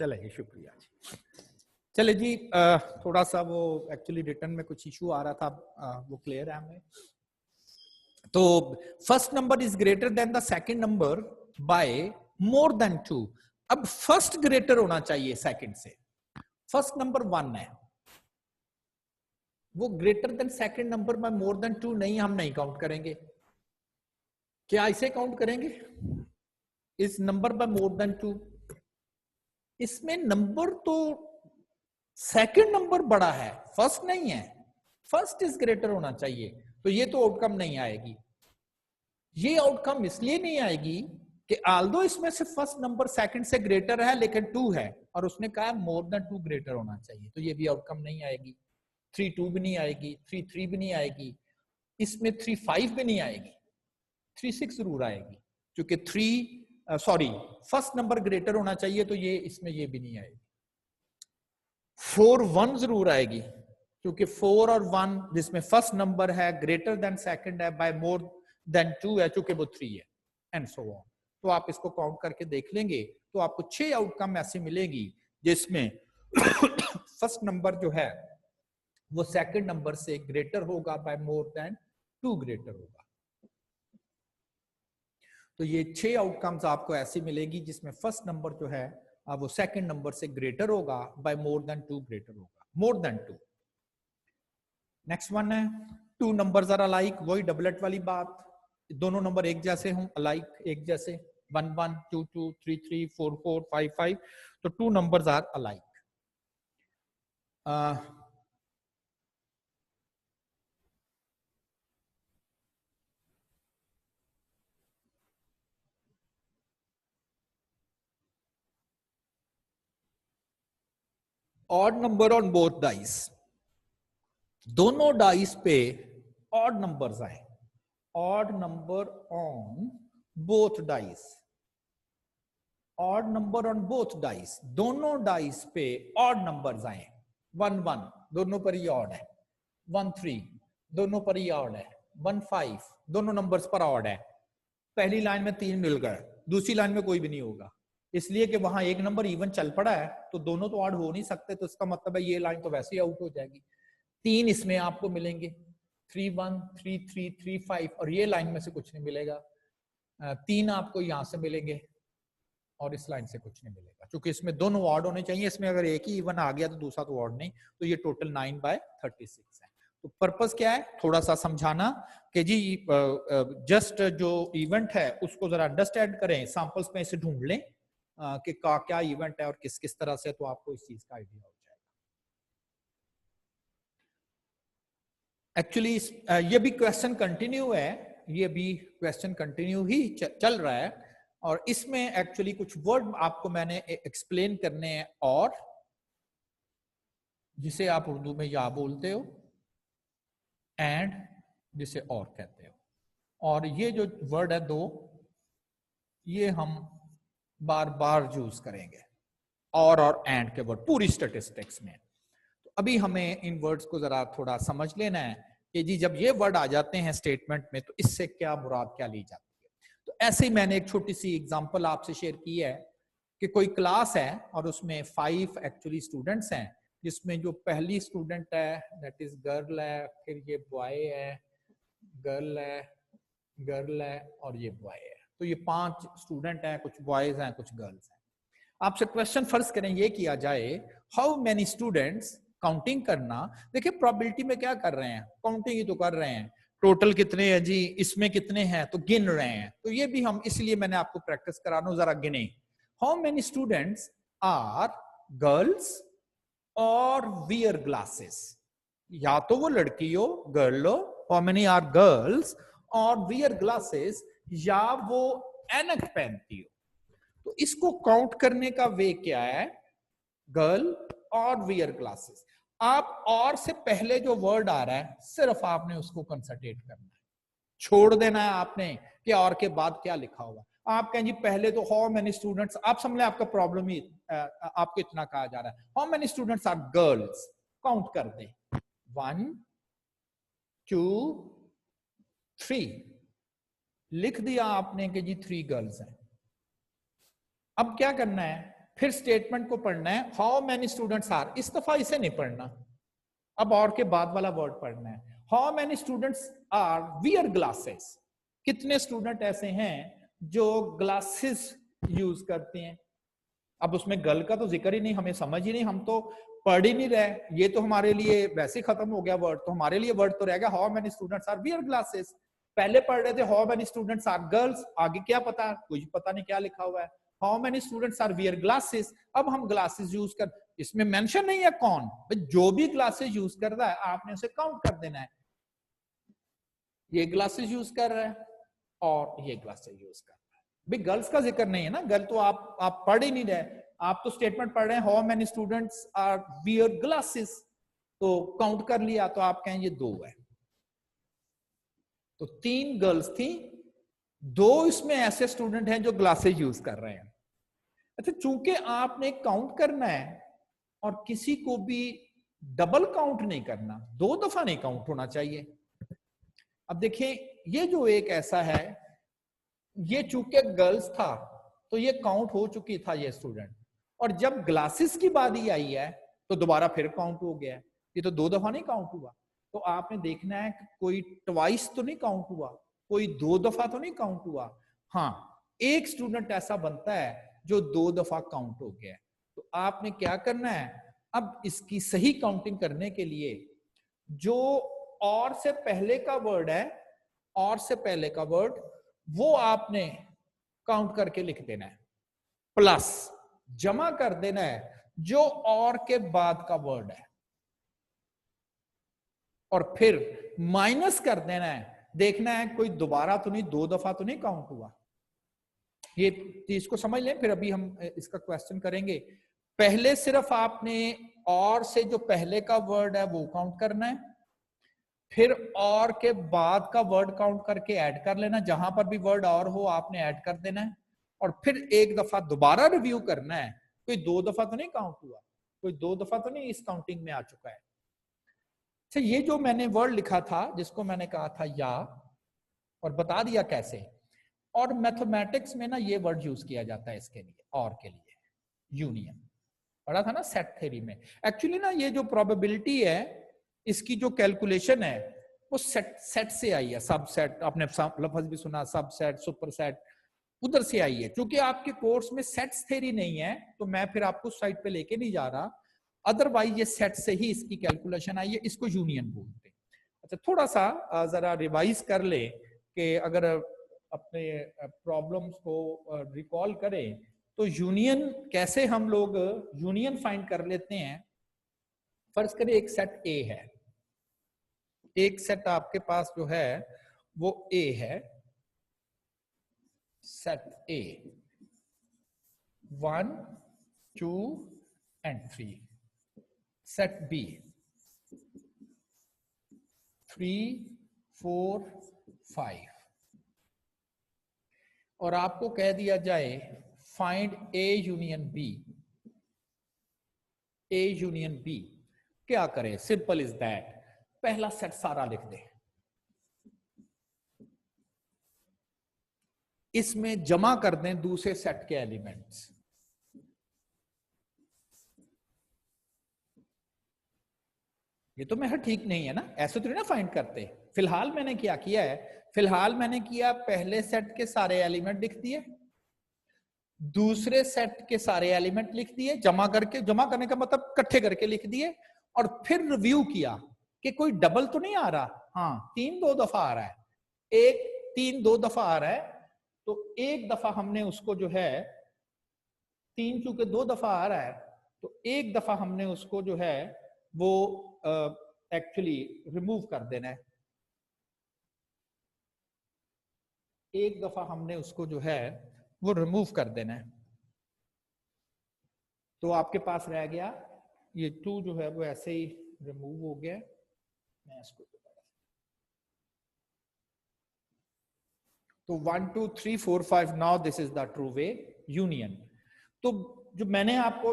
चलिए शुक्रिया जी। चले जी, थोड़ा सा वो एक्चुअली रिटर्न में कुछ इशू आ रहा था, वो क्लियर है हमें। तो first number is greater than the second number by more than 2। अब फर्स्ट ग्रेटर होना चाहिए सेकंड से। फर्स्ट नंबर 1 है, वो greater than second number by more than 2 नहीं, हम नहीं काउंट करेंगे। क्या इसे काउंट करेंगे? इस नंबर बाय मोर देन 2। इसमें नंबर तो सेकंड नंबर बड़ा है, फर्स्ट नहीं है। फर्स्ट इज ग्रेटर होना चाहिए, तो ये तो आउटकम नहीं आएगी। ये आउटकम इसलिए नहीं आएगी कि आल्दो इसमें से फर्स्ट नंबर सेकंड से ग्रेटर है लेकिन 2 है, और उसने कहा मोर देन 2 ग्रेटर होना चाहिए, तो ये भी आउटकम नहीं आएगी। 3 2 भी नहीं आएगी, 3 3 भी नहीं आएगी, इसमें 3 5 भी नहीं आएगी, 3 6 जरूर आएगी, क्योंकि 3 फर्स्ट नंबर ग्रेटर होना चाहिए, तो ये इसमें ये भी नहीं आएगी। 4 1 जरूर आएगी, क्योंकि 4 और 1 जिसमें फर्स्ट नंबर है ग्रेटर देन सेकंड है बाय मोर देन 2 है, चूंकि वो 3 है, एंड सो ऑन। तो आप इसको काउंट करके देख लेंगे तो आपको 6 आउटकम ऐसी मिलेगी जिसमें फर्स्ट नंबर जो है वो सेकंड नंबर से ग्रेटर होगा बाय मोर देन 2 ग्रेटर होगा। तो ये 6 आउटकम्स आपको ऐसी मिलेगी जिसमें फर्स्ट नंबर जो है वो सेकंड नंबर से ग्रेटर होगा बाय मोर देन 2 ग्रेटर होगा, मोर देन 2। नेक्स्ट वन है 2 नंबर्स आर अलाइक, वही डबलेट वाली बात, दोनों नंबर एक जैसे हों, अलाइक एक जैसे, 1 1 2 2 3 3 4 4 5 5, तो 2 numbers are alike. Odd number on both dice, दोनों डाइस पे ऑड नंबर्स आए, odd number on both dice, odd number on both dice, दोनों डाइस पे ऑड नंबर्स आए। 1 1 दोनों पर ही ऑड है, 1 3 दोनों पर ही ऑड है, 1 5 दोनों नंबर्स पर ऑड है। पहली लाइन में 3 मिल गए, दूसरी लाइन में कोई भी नहीं होगा, इसलिए कि वहां एक नंबर इवन चल पड़ा है, तो दोनों तो ऑड हो नहीं सकते, तो इसका मतलब है ये लाइन तो वैसे ही आउट हो जाएगी। 3 इसमें आपको मिलेंगे, 3 1 3 3 3 5, और ये लाइन में से कुछ नहीं मिलेगा। 3 आपको यहां से मिलेंगे और इस लाइन से कुछ नहीं मिलेगा, क्योंकि इसमें दोनों ऑड होने चाहिए। इसमें अगर एक ही इवन आ गया तो दूसरा तो ऑड नहीं, तो ये टोटल 9/36 है। तो पर्पस क्या है, थोड़ा सा समझाना कि जी जस्ट जो इवेंट है उसको जरा अंडरस्टैंड करें, सैंपल्स में इसे ढूंढ लें कि क्या इवेंट है और किस किस तरह से, तो आपको इस चीज का आइडिया हो जाएगा। एक्चुअली ये भी क्वेश्चन कंटिन्यू है, ये भी क्वेश्चन कंटिन्यू ही चल रहा है, और इसमें एक्चुअली कुछ वर्ड आपको मैंने एक्सप्लेन करने हैं, और जिसे आप उर्दू में या बोलते हो, एंड जिसे और कहते हो, और ये जो वर्ड है 2, ये हम बार बार यूज करेंगे, और एंड के वर्ड पूरी स्टैटिस्टिक्स में। तो अभी हमें इन वर्ड्स को जरा थोड़ा समझ लेना है कि जी जब ये वर्ड आ जाते हैं स्टेटमेंट में तो इससे क्या मुराद क्या ली जाती है। तो ऐसे ही मैंने एक छोटी सी एग्जांपल आपसे शेयर की है कि कोई क्लास है और उसमें 5 एक्चुअली स्टूडेंट्स हैं, जिसमें जो पहली स्टूडेंट है दैट इज गर्ल है, फिर ये बॉय है, गर्ल है और ये बॉय है। तो ये 5 स्टूडेंट हैं, कुछ बॉयज हैं कुछ गर्ल्स हैं। आपसे क्वेश्चन फर्ज करें ये किया जाए, हाउ मेनी स्टूडेंट्स, काउंटिंग करना। देखिए प्रोबेबिलिटी में क्या कर रहे हैं, काउंटिंग ही तो कर रहे हैं, टोटल कितने हैं जी, इसमें कितने हैं, तो गिन रहे हैं। तो ये भी हम, इसलिए मैंने आपको प्रैक्टिस करा रहा हूं, जरा गिने। How many students are girls और वियर ग्लासेस, या तो वो लड़की हो, गर्ल हो, हाउ मेनी आर गर्ल्स और वियर ग्लासेस, या वो एनक पहनती हो। तो इसको काउंट करने का वे क्या है, गर्ल और वियर ग्लासेस। आप और से पहले जो वर्ड आ रहा है सिर्फ आपने उसको कंसंट्रेट करना है, छोड़ देना है आपने कि और के बाद क्या लिखा होगा। आप कहें जी पहले तो हाउ मेनी स्टूडेंट्स, आप समझ लें आपका प्रॉब्लम ही आपको इतना कहा जा रहा है, how many students are girls, count कर दे 1 2 3, लिख दिया आपने कि जी 3 गर्ल्स हैं। अब क्या करना है, फिर स्टेटमेंट को पढ़ना है, हाउ मेनी स्टूडेंट्स आर, इस दफा इसे नहीं पढ़ना, अब और के बाद वाला वर्ड पढ़ना है, how many students are wear glasses, कितने स्टूडेंट ऐसे हैं जो ग्लासेस यूज करते हैं। अब उसमें गर्ल का तो जिक्र ही नहीं, हमें समझ ही नहीं, हम तो पढ़ ही नहीं रहे, ये तो हमारे लिए वैसे ही खत्म हो गया वर्ड, तो हमारे लिए वर्ड तो रह गया how many students are wear glasses. पहले पढ़ रहे थे how many students are girls, आगे क्या पता, कुछ पता नहीं क्या लिखा हुआ है, how many students are wear glasses. अब हम ग्लासेस यूज कर, इसमें मेंशन नहीं है कौन, जो भी ग्लासेस यूज कर रहा है आपने उसे काउंट कर देना है, ये ग्लासेस यूज कर रहा है और ये ग्लासेस यूज कर रहा है। भाई गर्ल्स का जिक्र नहीं है ना, गर्ल तो आप पढ़ ही नहीं रहे, आप तो स्टेटमेंट पढ़ रहे हैं how many students are wear glasses, तो काउंट कर लिया, तो आप कहें ये 2 है, तो 3 गर्ल्स थी, 2 इसमें ऐसे स्टूडेंट हैं जो ग्लासेस यूज कर रहे हैं। अच्छा, चूंकि आपने काउंट करना है और किसी को भी डबल काउंट नहीं करना, 2 दफा नहीं काउंट होना चाहिए। अब देखिए ये जो एक ऐसा है, ये चूंकि गर्ल्स था तो ये काउंट हो चुकी था ये स्टूडेंट, और जब ग्लासेस की बारी आई है तो दोबारा फिर काउंट हो गया है, ये तो 2 दफा नहीं काउंट हुआ। तो आपने देखना है कि कोई ट्वाइस तो नहीं काउंट हुआ, कोई 2 दफा तो नहीं काउंट हुआ, हाँ एक स्टूडेंट ऐसा बनता है जो 2 दफा काउंट हो गया है। तो आपने क्या करना है, अब इसकी सही काउंटिंग करने के लिए जो और से पहले का वर्ड है, और से पहले का वर्ड वो आपने काउंट करके लिख देना है, प्लस जमा कर देना है जो और के बाद का वर्ड है, और फिर माइनस कर देना है, देखना है कोई दोबारा तो नहीं, 2 दफा तो नहीं काउंट हुआ। ये चीज को समझ लें, फिर अभी हम इसका क्वेश्चन करेंगे। पहले सिर्फ आपने और से जो पहले का वर्ड है वो काउंट करना है, फिर और के बाद का वर्ड काउंट करके ऐड कर लेना, जहां पर भी वर्ड और हो आपने ऐड कर देना है, और फिर एक दफा दोबारा रिव्यू करना है, कोई 2 दफा तो नहीं काउंट हुआ, कोई 2 दफा तो नहीं इस काउंटिंग में आ चुका है। अच्छा, ये जो मैंने वर्ड लिखा था जिसको मैंने कहा था या, और बता दिया कैसे, और मैथमेटिक्स में ना ये वर्ड यूज किया जाता है इसके लिए, और के लिए यूनियन, पढ़ा था ना सेट थ्योरी में। एक्चुअली ना ये जो प्रोबेबिलिटी है इसकी जो कैलकुलेशन है वो सेट से आई है, सबसेट, आपने लफ्ज भी सुना सबसेट सुपरसेट, उधर से आई है। क्योंकि आपके कोर्स में सेट्स थ्योरी नहीं है तो मैं फिर आपको साइड पे लेके नहीं जा रहा, अदरवाइज ये सेट से ही इसकी कैलकुलेशन आई है, इसको यूनियन बोलते हैं। अच्छा, थोड़ा सा जरा रिवाइज कर ले कि अगर अपने प्रॉब्लम्स को रिकॉल करें तो यूनियन कैसे हम लोग यूनियन फाइंड कर लेते हैं। फर्ज करें एक सेट ए है, एक सेट आपके पास जो है वो ए है, set A 1 2 and 3, set B 3 4 5, और आपको कह दिया जाए find A union B, A union B, क्या करें, सिंपल इज दैट, पहला सेट सारा लिख दे, इसमें जमा कर दें दूसरे सेट के एलिमेंट्स, ये तो मैं ठीक नहीं है ना, ऐसे तो नहीं ना फाइंड करते। फिलहाल मैंने क्या किया है, फिलहाल मैंने किया पहले सेट के सारे एलिमेंट लिख दिए, दूसरे सेट के सारे एलिमेंट लिख दिए, जमा करके, जमा करने का मतलब इकट्ठे करके लिख दिए, और फिर रिव्यू किया कि कोई डबल तो नहीं आ रहा, हाँ 3 2 दफा आ रहा है, एक 3 2 दफा आ रहा है, तो एक दफा हमने उसको जो है 3 चूंकि 2 दफा आ रहा है तो एक दफा हमने उसको जो है वो एक्चुअली रिमूव कर देना है, एक दफा हमने उसको जो है वो रिमूव कर देना है, तो आपके पास रह गया ये 2 जो है वो ऐसे ही रिमूव हो गया। मैं इसको तो 1 2 3 4 5, now this is the true way union. तो जो मैंने आपको,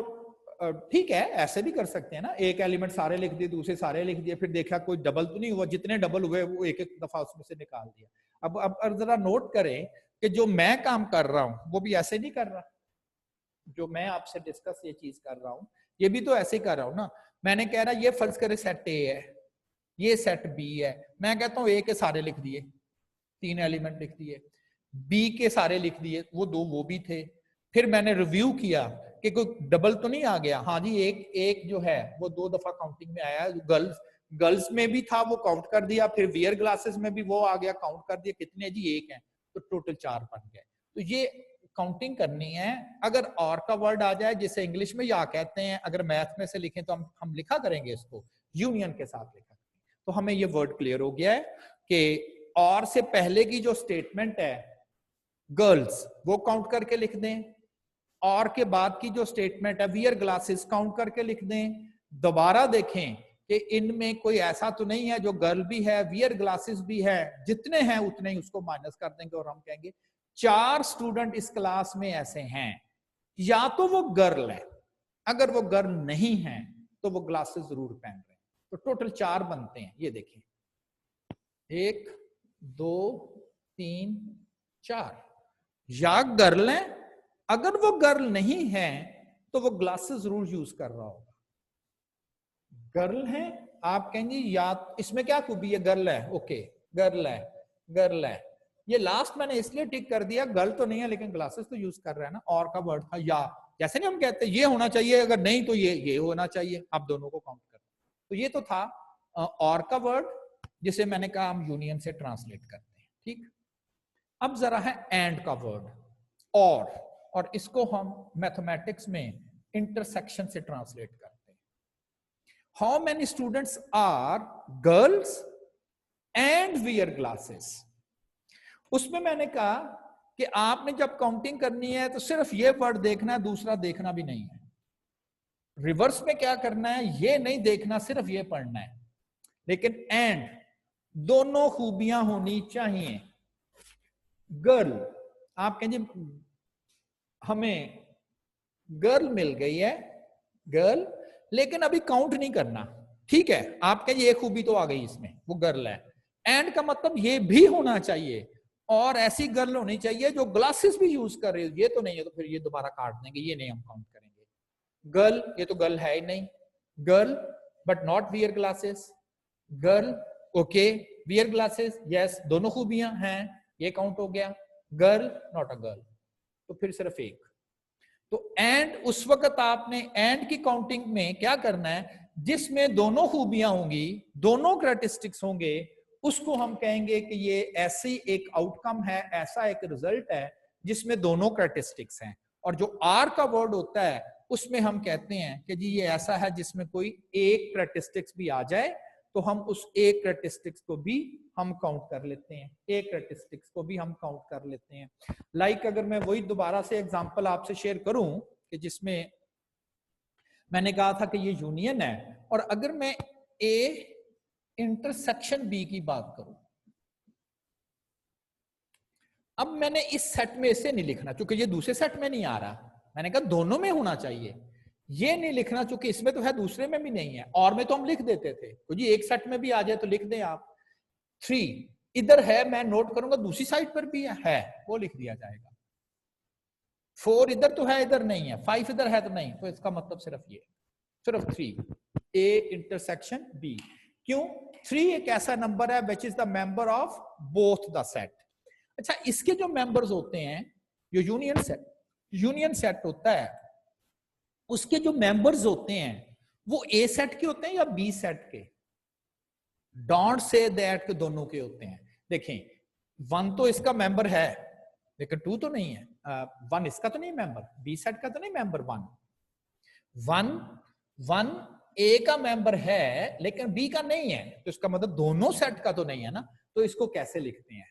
ठीक है ऐसे भी कर सकते हैं ना, एक एलिमेंट सारे लिख दिए, दूसरे सारे लिख दिए, फिर देखा कोई डबल तो नहीं हुआ, जितने डबल हुए वो एक एक दफा उसमें से निकाल दिया। अब जरा नोट करें कि जो मैं काम कर रहा हूं वो भी ऐसे नहीं कर रहा, जो मैं आपसे डिस्कस ये चीज कर रहा हूं, ये भी तो ऐसे ही कर रहा हूं ना। मैंने कह रहा ये फर्ज करे सेट ए है, ये सेट बी है, मैं कहता हूं ए के सारे लिख दिए, 3 एलिमेंट लिख दिए, बी के सारे लिख दिए, वो 2 वो भी थे। फिर मैंने रिव्यू किया कि कोई डबल तो नहीं आ गया। हाँ जी, एक जो है वो 2 दफा काउंटिंग में आया, गर्ल्स में भी था वो काउंट कर दिया, फिर वियर ग्लासेस में भी वो आ गया, काउंट कर दिया, कितने जी 1 है, तो टोटल 4 बन गए। तो ये काउंटिंग करनी है। अगर और का वर्ड आ जाए, जिसे इंग्लिश में या कहते हैं, अगर मैथ में से लिखें तो हम लिखा करेंगे इसको यूनियन के साथ लिखा। तो हमें ये वर्ड क्लियर हो गया है कि और से पहले की जो स्टेटमेंट है गर्ल्स, वो काउंट करके लिख दें, और के बाद की जो स्टेटमेंट है वियर ग्लासेस, काउंट करके लिख दें। दोबारा देखें कि इनमें कोई ऐसा तो नहीं है जो गर्ल भी है वियर ग्लासेस भी है, जितने हैं उतने ही उसको माइनस कर देंगे और हम कहेंगे 4 स्टूडेंट इस क्लास में ऐसे हैं, या तो वो गर्ल है, अगर वो गर्ल नहीं है तो वो ग्लासेस जरूर पहन रहे हैं। तो टोटल 4 बनते हैं, ये देखें 1 2 3 4, या गर्ल है, अगर वो गर्ल नहीं है तो वो ग्लासेस जरूर यूज कर रहा होगा। गर्ल है, आप कहेंगे या इसमें क्या खूबी है, गर्ल है, ओके गर्ल है, गर्ल है। ये लास्ट मैंने इसलिए टिक कर दिया, गर्ल तो नहीं है लेकिन ग्लासेस तो यूज कर रहा है ना, और का वर्ड था या, जैसे नहीं हम कहते ये होना चाहिए, अगर नहीं तो ये होना चाहिए, आप दोनों को काउंट कर। तो ये तो था और का वर्ड, जिसे मैंने कहा हम यूनियन से ट्रांसलेट करते हैं, ठीक। अब जरा है एंड का वर्ड, और इसको हम मैथमेटिक्स में इंटरसेक्शन से ट्रांसलेट करते हैं। How many students are girls and wear glasses. उसमें मैंने कहा कि आपने जब काउंटिंग करनी है तो सिर्फ ये वर्ड देखना है, दूसरा देखना भी नहीं है। रिवर्स में क्या करना है, ये नहीं देखना, सिर्फ ये पढ़ना है। लेकिन एंड, दोनों खूबियां होनी चाहिए। गर्ल, आप कहेंगे हमें गर्ल मिल गई है, गर्ल, लेकिन अभी काउंट नहीं करना, ठीक है, आप कहेंगे ये खूबी तो आ गई इसमें, वो गर्ल है। एंड का मतलब ये भी होना चाहिए, और ऐसी गर्ल होनी चाहिए जो ग्लासेस भी यूज कर रही है। ये तो नहीं है तो फिर ये दोबारा काट देंगे, ये नहीं हम काउंट करेंगे। गर्ल, ये तो गर्ल है ही नहीं। Girl but not wear glasses, girl okay wear glasses yes, दोनों खूबियां हैं, ये काउंट हो गया। गर्ल नॉट अ गर्ल, तो फिर सिर्फ एक। तो एंड, उस वक्त आपने एंड की काउंटिंग में क्या करना है, जिसमें दोनों खूबियां होंगी, दोनों कैरेक्टरिस्टिक्स होंगे, उसको हम कहेंगे कि ये ऐसी एक आउटकम है, ऐसा एक रिजल्ट है जिसमें दोनों कैरेक्टरिस्टिक्स हैं। और जो आर का वर्ड होता है उसमें हम कहते हैं कि जी ये ऐसा है जिसमें कोई एक कैरेक्टरिस्टिक्स भी आ जाए तो हम उस एक कैरेक्टरिस्टिक्स को भी हम काउंट कर लेते हैं, एक कैरेक्टरिस्टिक्स को भी हम काउंट कर लेते हैं। लाइक अगर मैं वही दोबारा से एग्जांपल आपसे शेयर करूं कि जिसमें मैंने कहा था कि ये यूनियन है, और अगर मैं ए इंटरसेक्शन बी की बात करूं, अब मैंने इस सेट में इसे नहीं लिखना क्योंकि ये दूसरे सेट में नहीं आ रहा, मैंने कहा दोनों में होना चाहिए। ये नहीं लिखना क्योंकि इसमें तो है, दूसरे में भी नहीं है, और में तो हम लिख देते थे, तो जी एक सेट में भी आ जाए तो लिख दें आप। 3 इधर है, मैं नोट करूंगा दूसरी साइड पर भी है, वो लिख दिया जाएगा। 4 इधर तो है, इधर नहीं है, 5 इधर है तो नहीं, तो इसका मतलब सिर्फ ये, सिर्फ 3 ए इंटरसेक्शन बी। क्यों? 3 एक ऐसा नंबर है which is the member of both the set. अच्छा, इसके जो मेंबर्स होते हैं, जो यूनियन सेट होता है, उसके जो मेंबर्स होते हैं वो ए सेट के होते हैं या बी सेट के? डोंट से दैट के दोनों के होते हैं। देखें 1 तो इसका मेंबर है लेकिन 2 तो नहीं है, 1 इसका तो नहीं मेंबर, बी सेट का तो नहीं मेंबर 1 ए का मेंबर है लेकिन बी का नहीं है, तो इसका मतलब दोनों सेट का तो नहीं है ना। तो इसको कैसे लिखते हैं?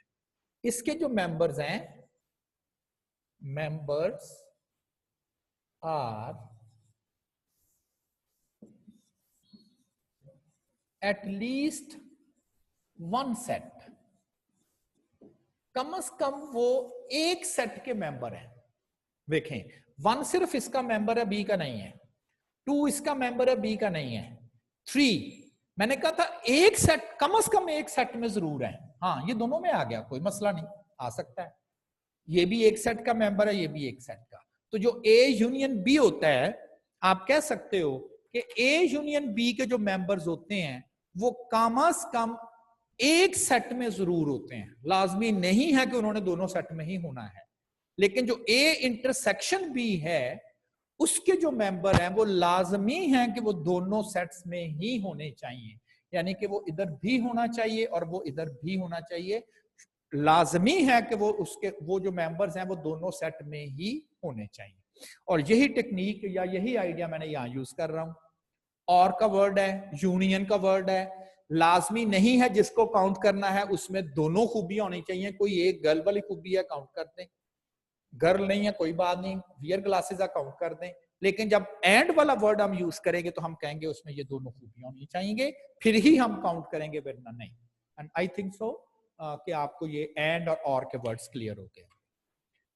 इसके जो मेंबर्स हैं, members are at least 1 set, कम से कम वो एक सेट के मेंबर है। देखें 1 सिर्फ इसका मेंबर है, बी का नहीं है। 2 इसका मेंबर है, बी का नहीं है। 3 मैंने कहा था एक सेट, कम से कम एक सेट में जरूर है। हाँ, ये दोनों में आ गया, कोई मसला नहीं, आ सकता है। ये भी एक सेट का मेंबर है, ये भी एक सेट का। तो जो ए यूनियन बी होता है, आप कह सकते हो कि ए यूनियन बी के जो मेंबर्स होते हैं वो कम से कम एक सेट में जरूर होते हैं। लाजमी नहीं है कि उन्होंने दोनों सेट में ही होना है, लेकिन जो ए इंटरसेक्शन बी है उसके जो मेंबर हैं वो लाजमी हैं कि वो दोनों सेट्स में ही होने चाहिए, यानी कि वो इधर भी होना चाहिए और वो इधर भी होना चाहिए। लाजमी है कि वो जो मेंबर्स हैं वो दोनों सेट में ही होने चाहिए। और यही टेक्निक या यही आइडिया मैंने यहां यूज कर रहा हूं। और का वर्ड है, यूनियन का वर्ड है, लाजमी नहीं है जिसको काउंट करना है उसमें दोनों खूबियां होनी चाहिए। कोई एक गर्ल वाली खूबी है, काउंट कर दें। गर्ल नहीं है, कोई बात नहीं, वियर ग्लासेस काउंट कर दें। लेकिन जब एंड वाला वर्ड हम यूज करेंगे तो हम कहेंगे उसमें ये दोनों खूबियां होनी चाहिए, फिर ही हम काउंट करेंगे, वरना नहीं। एंड आई थिंक सो कि आपको ये एंड और के वर्ड्स क्लियर हो गए।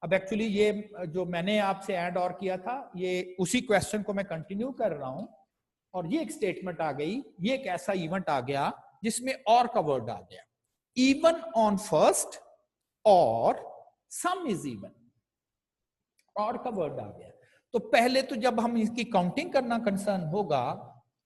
अब एक्चुअली ये जो मैंने आपसे एंड और किया था, ये उसी क्वेश्चन को मैं कंटिन्यू कर रहा हूं। और ये एक स्टेटमेंट आ गई, ये एक ऐसा इवेंट आ गया जिसमें और का वर्ड आ गया, इवन ऑन फर्स्ट और सम इज इवन, और का वर्ड आ गया। तो पहले तो जब हम इसकी काउंटिंग करना कंसर्न होगा,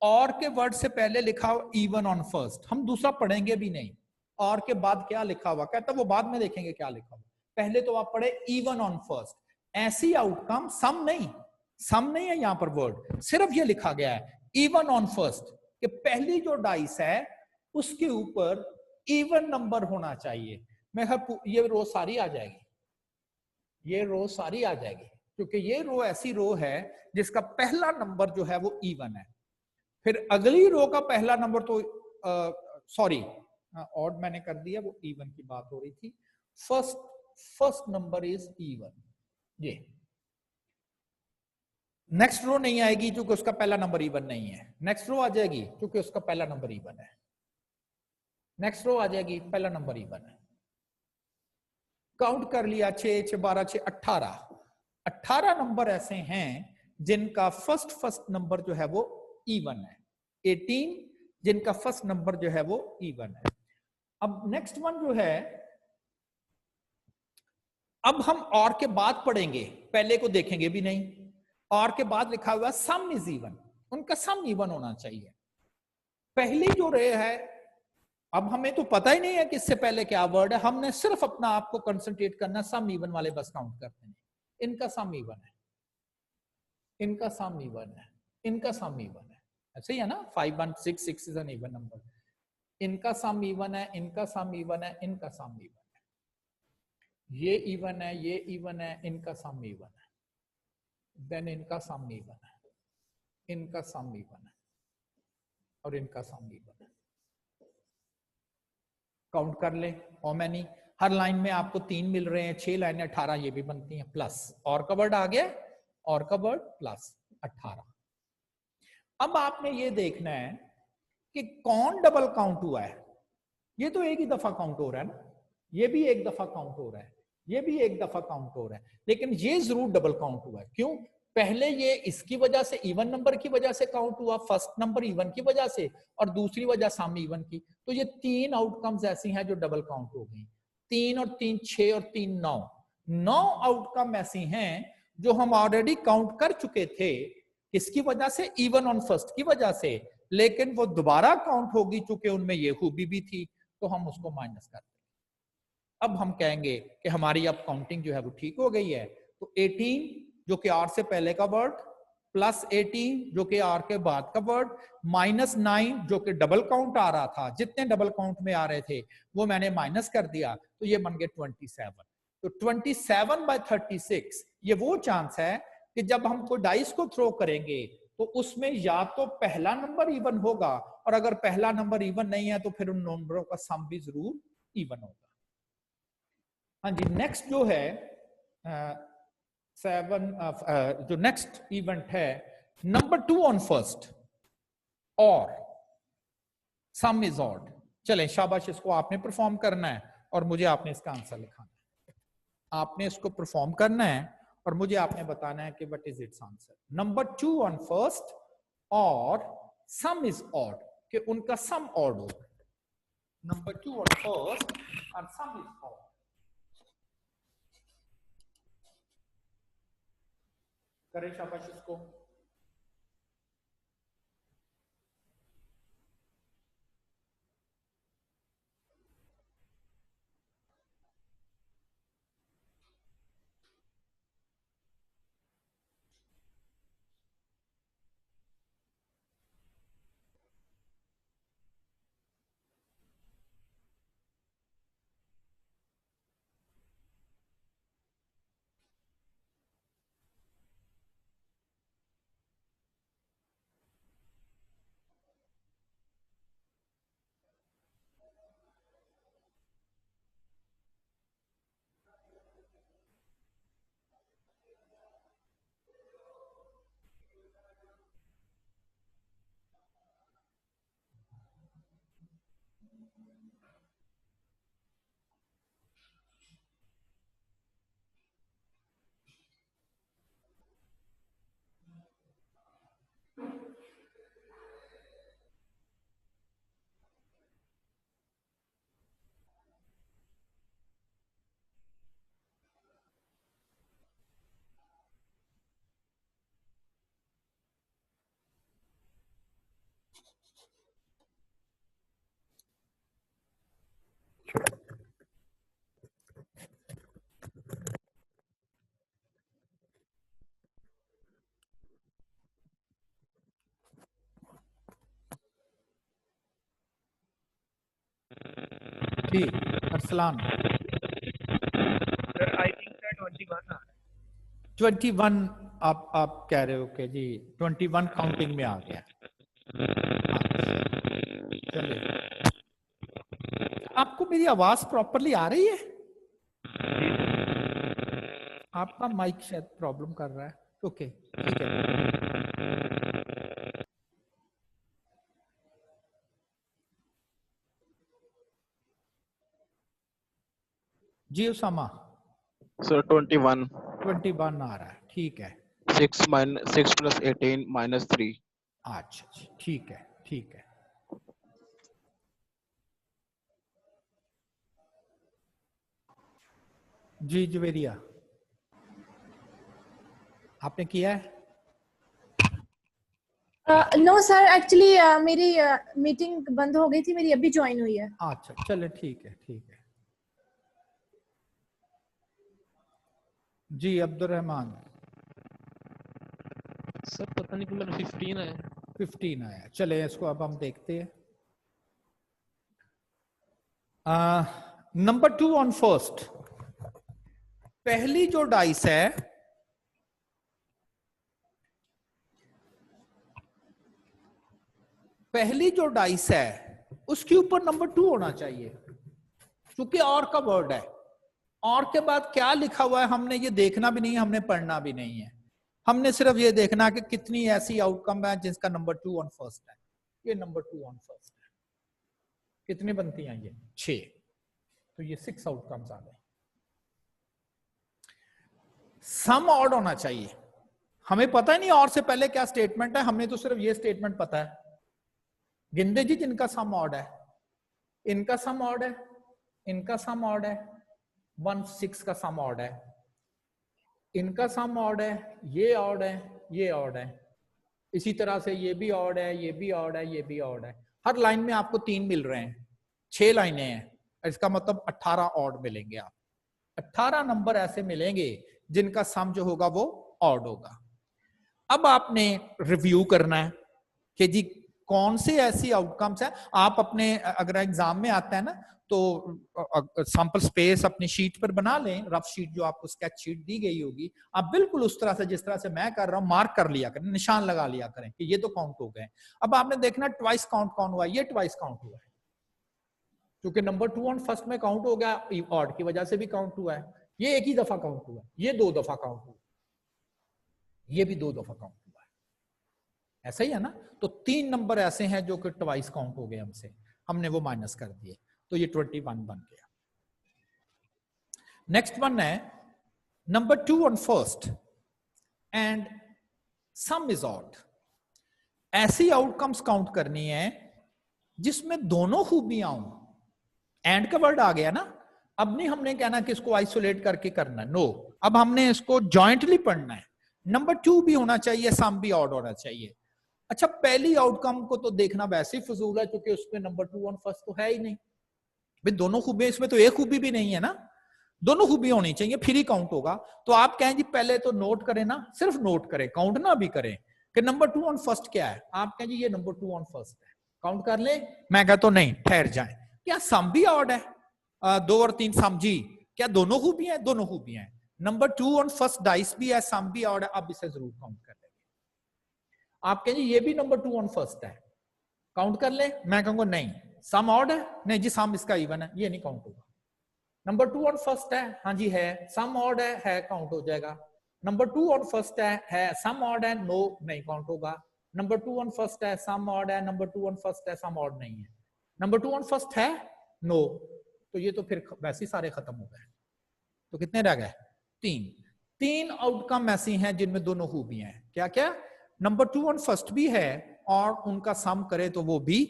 और के वर्ड से पहले लिखा हुआ इवन ऑन फर्स्ट, हम दूसरा पढ़ेंगे भी नहीं। और के बाद क्या लिखा हुआ, कहता वो बाद में देखेंगे क्या लिखा हुआ, पहले तो आप पढ़े इवन ऑन फर्स्ट। ऐसी आउटकम सम नहीं है यहां पर वर्ड, सिर्फ ये लिखा गया है इवन ऑन फर्स्ट कि पहली जो डाइस है उसके ऊपर इवन नंबर होना चाहिए। मैं ये रो सारी आ जाएगी, ये रो सारी आ जाएगी, क्योंकि ये रो ऐसी रो है जिसका पहला नंबर जो है वो इवन है। फिर अगली रो का पहला नंबर तो सॉरी ऑड मैंने कर दिया, वो इवन की बात हो रही थी। First number is even. ये नेक्स्ट रो नहीं आएगी क्योंकि उसका पहला नंबर इवन नहीं है। नेक्स्ट रो आ जाएगी क्योंकि उसका पहला नंबर इवन है। नेक्स्ट रो आ जाएगी, पहला नंबर इवन है। काउंट कर लिया, 6 6 12 6 18 नंबर ऐसे हैं जिनका फर्स्ट नंबर जो है वो इवन है। 18 जिनका फर्स्ट नंबर जो है वो इवन है। अब नेक्स्ट वन जो है, अब हम और के बाद पढ़ेंगे, पहले को देखेंगे भी नहीं। और के बाद लिखा हुआ सम इज इवन, उनका सम इवन होना चाहिए। पहली जो रे है, अब हमें तो पता ही नहीं है कि इससे पहले क्या वर्ड है, हमने सिर्फ अपना आपको कंसंट्रेट करना, सम इवन वाले बस काउंट करते हैं। इनका सम इवन है, इनका सम इवन है, इनका सम इवन है, ऐसे ही है ना। 5 1 6 6 इज एन इवन नंबर। इनका सम इवन है, इनका सम इवन है, इनका सम इवन है, ये इवन है, ये इवन है, इनका सम इवन है, देन इनका सम इवन है, इनका सम इवन है, और इनका सम इवन है। काउंट कर ले हाउ मेनी। हर लाइन में आपको 3 मिल रहे हैं, 6 लाइनें 18 ये भी बनती हैं, प्लस और का वर्ड आ गया, और का वर्ड प्लस 18। अब आपने ये देखना है कि कौन डबल काउंट हुआ है। ये तो एक ही दफा काउंट हो रहा है ना, ये भी एक दफा काउंट हो रहा है, ये भी एक दफा काउंट हो रहा है, लेकिन ये जरूर डबल काउंट हुआ है। क्यों? पहले ये इसकी वजह से, इवन नंबर की वजह से काउंट हुआ, फर्स्ट नंबर इवन की वजह से, और दूसरी वजह सम इवन की। तो ये 3 आउटकम्स ऐसी हैं जो डबल काउंट हो गई। 3 और 3 6 और 3 9, 9 आउटकम ऐसी हैं जो हम ऑलरेडी काउंट कर चुके थे, किसकी वजह से, इवन ऑन फर्स्ट की वजह से, लेकिन वो दोबारा काउंट होगी चूंकि उनमें ये खूबी भी थी, तो हम उसको माइनस कर देंगे। अब हम कहेंगे कि हमारी अब काउंटिंग जो है वो ठीक हो गई है। तो 18 जो कि आर से पहले का वर्ड, प्लस 18 जो कि आर के बाद का वर्ड, माइनस 9 जो कि डबल काउंट आ रहा था, जितने डबल काउंट में आ रहे थे वो मैंने माइनस कर दिया, तो ये बन गए 27। तो 27/36 ये वो चांस है कि जब हम कोई डाइस को थ्रो करेंगे तो उसमें या तो पहला नंबर इवन होगा, और अगर पहला नंबर इवन नहीं है तो फिर उन नंबरों का सम भी जरूर इवन होगा। हाँ जी, नेक्स्ट जो है 7 जो नेक्स्ट इवेंट है, नंबर 2 ऑन फर्स्ट और सम इज ऑड। चलें शाबाश, इसको आपने परफॉर्म करना है और मुझे आपने इसका आंसर लिखाना है। आपने इसको परफॉर्म करना है और मुझे आपने बताना है कि what is its answer. Number 2 on first और सम इज ऑड, कि उनका सम ऑड हो। नंबर 2 ऑन फर्स्ट और सम इज ऑड। करें शाबाश इसको। जी Arsalan. Sir I think sir 21 आ रहा है। 21 आप कह रहे हो कि जी 21 काउंटिंग में आ गया। चलिए, आपको मेरी आवाज प्रॉपरली आ रही है? आपका माइक शायद प्रॉब्लम कर रहा है। ओके ठीक है। जी उसामा। सर 21 आ रहा है, ठीक है। 6 + 18 - 3। अच्छा ठीक है ठीक है। जी जवेरिया आपने किया है? नो सर, एक्चुअली मेरी मीटिंग बंद हो गई थी, मेरी अभी ज्वाइन हुई है। अच्छा चले ठीक है ठीक है। जी अब्दुर्रहमान। सर पता नहीं कि मेरा 15 है। 15 आया। चले इसको अब हम देखते हैं। Number 2 on first. पहली जो डाइस है, पहली जो डाइस है उसके ऊपर नंबर 2 होना चाहिए, क्योंकि और का वर्ड है। और के बाद क्या लिखा हुआ है हमने ये देखना भी नहीं है, हमने पढ़ना भी नहीं है। हमने सिर्फ ये देखना कि कितनी ऐसी आउटकम है जिसका नंबर 2 ऑन फर्स्ट है। ये नंबर 2 ऑन फर्स्ट है। कितनी बनती हैं ये? 6। तो ये 6 आउटकम्स आ गए। सम ऑड होना चाहिए। हमें पता ही नहीं और से पहले क्या स्टेटमेंट है, हमें तो सिर्फ ये स्टेटमेंट पता है। गिंदे जी जिनका सम ऑड है, इनका सम ऑड है, इनका सम ऑड है, 1 6 का सम ऑड है, इनका सम ऑड है, ये ऑड है, ये ऑड है, इसी तरह से ये भी ऑड है, ये भी ऑड है, ये भी ऑड है। हर लाइन में आपको 3 मिल रहे हैं, 6 लाइनें हैं, इसका मतलब 18 ऑड मिलेंगे। आप 18 नंबर ऐसे मिलेंगे जिनका सम जो होगा वो ऑड होगा। अब आपने रिव्यू करना है कि जी कौन से ऐसी आउटकम्स है। आप अपने अगर एग्जाम में आता है ना तो सैंपल स्पेस अपनी शीट पर बना लें, रफ शीट जो आपको स्केच शीट दी गई होगी, आप बिल्कुल उस तरह से जिस तरह से मैं कर रहा हूं मार्क कर लिया करें, निशान लगा लिया करें कि ये तो काउंट हो गए। अब आपने देखना ट्वाइस काउंट कौन हुआ है, ये ट्वाइस काउंट हुआ है, क्योंकि नंबर 2 ऑन फर्स्ट में काउंट हो गया, ऑड की वजह से भी काउंट हुआ है। ये एक ही दफा काउंट हुआ, ये 2 दफा काउंट हुआ, ये भी 2 दफा काउंट हुआ है। ऐसा ही है ना? तो 3 नंबर ऐसे हैं जो कि ट्वाइस काउंट हो गए हमसे, हमने वो माइनस कर दिए, तो ये 21 बन गया। नेक्स्ट वन है number 2 on first and some is odd. ऐसी आउटकम्स काउंट करनी है जिसमें दोनों खूबियां हों। एंड का वर्ड आ गया ना, अब नहीं हमने कहना कि इसको आइसोलेट करके करना है, नो, अब हमने इसको जॉइंटली पढ़ना है। नंबर 2 भी होना चाहिए, सम भी ऑड होना चाहिए। अच्छा, पहली आउटकम को तो देखना वैसे ही फजूल है क्योंकि उसमें नंबर 2 ऑन फर्स्ट तो है ही नहीं भाई। दोनों खूबियां, इसमें तो एक खूबी भी नहीं है ना, दोनों खूबी होनी चाहिए फिर ही काउंट होगा। तो आप कहें जी पहले तो नोट करें ना, सिर्फ नोट करें, काउंट ना भी करें कि नंबर 2 ऑन फर्स्ट क्या है। आप कहें जी ये नंबर 2 ऑन फर्स्ट है, काउंट कर ले। मैं कहता हूं नहीं, ठहर जाए, क्या सम भी ऑड है? 2 और 3 सम जी, क्या दोनों खूबियां हैं? दोनों खूबियां हैं। नंबर 2 ऑन फर्स्ट डाइस भी है, सम भी ऑड है, अब इसे जरूर काउंट कर लेंगे। आप कहें जी ये भी नंबर 2 ऑन फर्स्ट है, काउंट कर ले। मैं कहूंगा नहीं, सम ऑड है, नहीं जी सम इसका इवन है, ये नहीं काउंट होगा। नंबर 2 ऑन फर्स्ट है, हाँ जी है, सम ऑड है, काउंट हो जाएगा। नंबर 2 ऑन फर्स्ट है, सम ऑड है, नो नहीं काउंट होगा। नंबर 2 ऑन फर्स्ट है, सम ऑड है, नंबर 2 ऑन फर्स्ट है, सम ऑड नहीं है। नंबर 2 ऑन फर्स्ट है, नो, तो ये तो फिर वैसे ही सारे खत्म हो गए। तो कितने रह गए? 3 आउटकम ऐसी हैं जिनमें दोनों खूबियां हैं। क्या क्या? नंबर 2 ऑन फर्स्ट भी है और उनका सम करे तो वो भी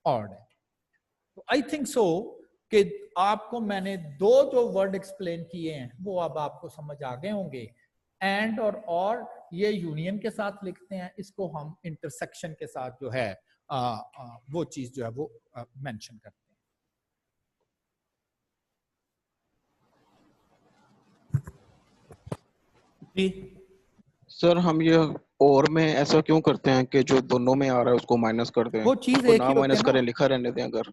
ऑड है। तो आई थिंक सो कि आपको मैंने 2 जो वर्ड एक्सप्लेन किए हैं वो अब आपको समझ आ गए होंगे। एंड और ये यूनियन के साथ लिखते हैं, इसको हम इंटरसेक्शन के साथ जो है वो चीज जो है वो मेंशन करते हैं। जी सर हम ये और में ऐसा क्यों करते हैं कि जो दोनों में आ रहा है उसको माइनस कर दें? वो चीज उसको एक ना ही होती माइनस है ना, करें, लिखा रहने दें। अगर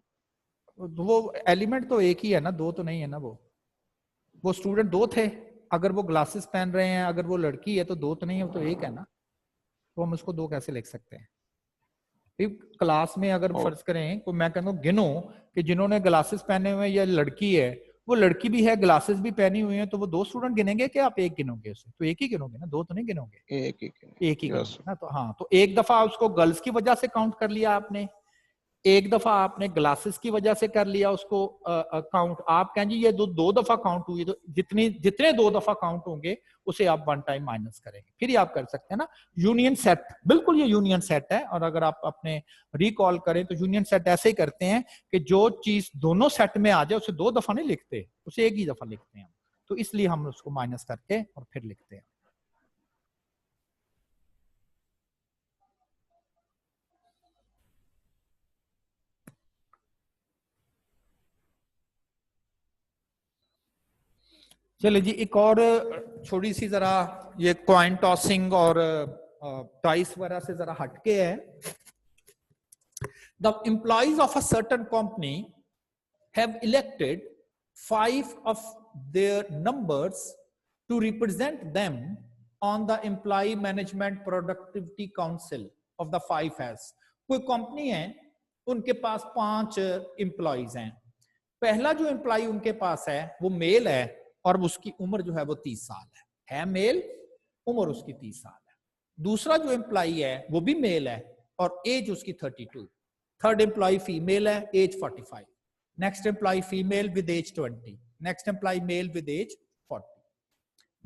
वो एलिमेंट तो एक ही है ना, 2 तो नहीं है ना। वो स्टूडेंट 2 थे, अगर वो ग्लासेस पहन रहे हैं, अगर वो लड़की है तो 2 तो नहीं है, वो तो एक है ना। तो हम उसको 2 कैसे लिख सकते हैं? क्लास में अगर फर्ज करें तो मैं कहूँ गिनो कि जिन्होंने ग्लासेस पहने हुए हैं या लड़की है, वो लड़की भी है, ग्लासेस भी पहनी हुई है, तो वो 2 स्टूडेंट गिनेंगे कि आप एक गिनोगे उसे? तो एक ही गिनोगे ना, 2 तो नहीं गिनोगे, एक ही गिनोगे ना। तो हाँ, तो एक दफा उसको गर्ल्स की वजह से काउंट कर लिया आपने, एक दफा आपने ग्लासेस की वजह से कर लिया उसको काउंट। आप कहें जी ये 2 दफा काउंट हुई, तो जितने 2 दफा काउंट होंगे उसे आप 1 टाइम माइनस करेंगे, फिर ही आप कर सकते हैं ना। यूनियन सेट, बिल्कुल ये यूनियन सेट है। और अगर आप अपने रिकॉल करें तो यूनियन सेट ऐसे ही करते हैं कि जो चीज दोनों सेट में आ जाए उसे 2 दफा नहीं लिखते, उसे एक ही दफा लिखते हैं। तो इसलिए हम उसको माइनस करके और फिर लिखते हैं। चलिए जी, एक और छोटी सी जरा ये कॉइन टॉसिंग और टाइस वगैरह से जरा हटके है। The employees of a certain company have elected 5 of their numbers to represent them on the employee management productivity council of the 5 S. कोई कंपनी है, उनके पास 5 एम्प्लॉइज हैं। पहला जो एम्प्लॉय उनके पास है वो मेल है और उसकी उम्र जो है वो 30 साल है मेल, उम्र उसकी 30 साल है। दूसरा जो एम्प्लॉय है वो भी मेल है और एज उसकी 32। थर्ड एम्प्लॉय फीमेल है, age 45। Next employee female with age 20। Next employee male with age 40।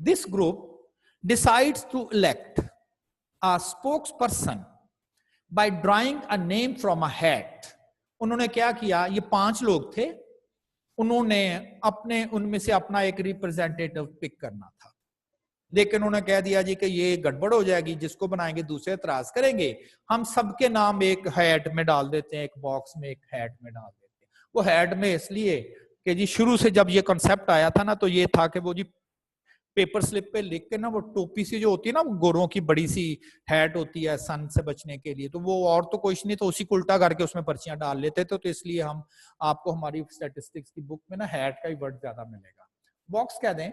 This group decides to elect a spokesperson by drawing a name from a hat. उन्होंने क्या किया, ये 5 लोग थे, उन्होंने अपने उनमें से अपना एक रिप्रेजेंटेटिव पिक करना था, लेकिन उन्होंने कह दिया जी कि ये गड़बड़ हो जाएगी, जिसको बनाएंगे दूसरे एतराज करेंगे, हम सबके नाम एक हैट में डाल देते हैं, एक बॉक्स में एक हैट में डाल देते हैं। वो हैट में इसलिए कि जी शुरू से जब ये कॉन्सेप्ट आया था ना, तो ये था कि वो जी पेपर स्लिप पे लिख के ना, वो टोपी सी जो होती है ना, वो गोरों की बड़ी सी हैट होती है सन से बचने के लिए, तो वो और तो कुछ नहीं, तो उसी को उल्टा करके उसमें पर्चियां डाल लेते थे। तो इसलिए हम आपको हमारी स्टैटिस्टिक्स की बुक में ना हैट का ही वर्ड ज्यादा मिलेगा, बॉक्स कह दें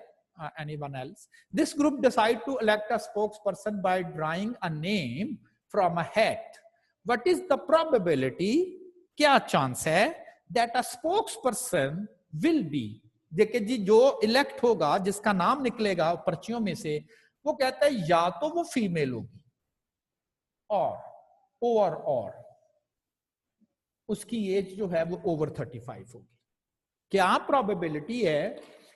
anyone else. This group decide to elect a spokesperson by drawing a name from a hat. What is the probability, क्या चांस है that a spokesperson will be, देखिए जी जो इलेक्ट होगा, जिसका नाम निकलेगा पर्चियों में से, वो कहता है या तो वो फीमेल होगी और उसकी एज जो है वो ओवर 35 होगी। क्या प्रोबेबिलिटी है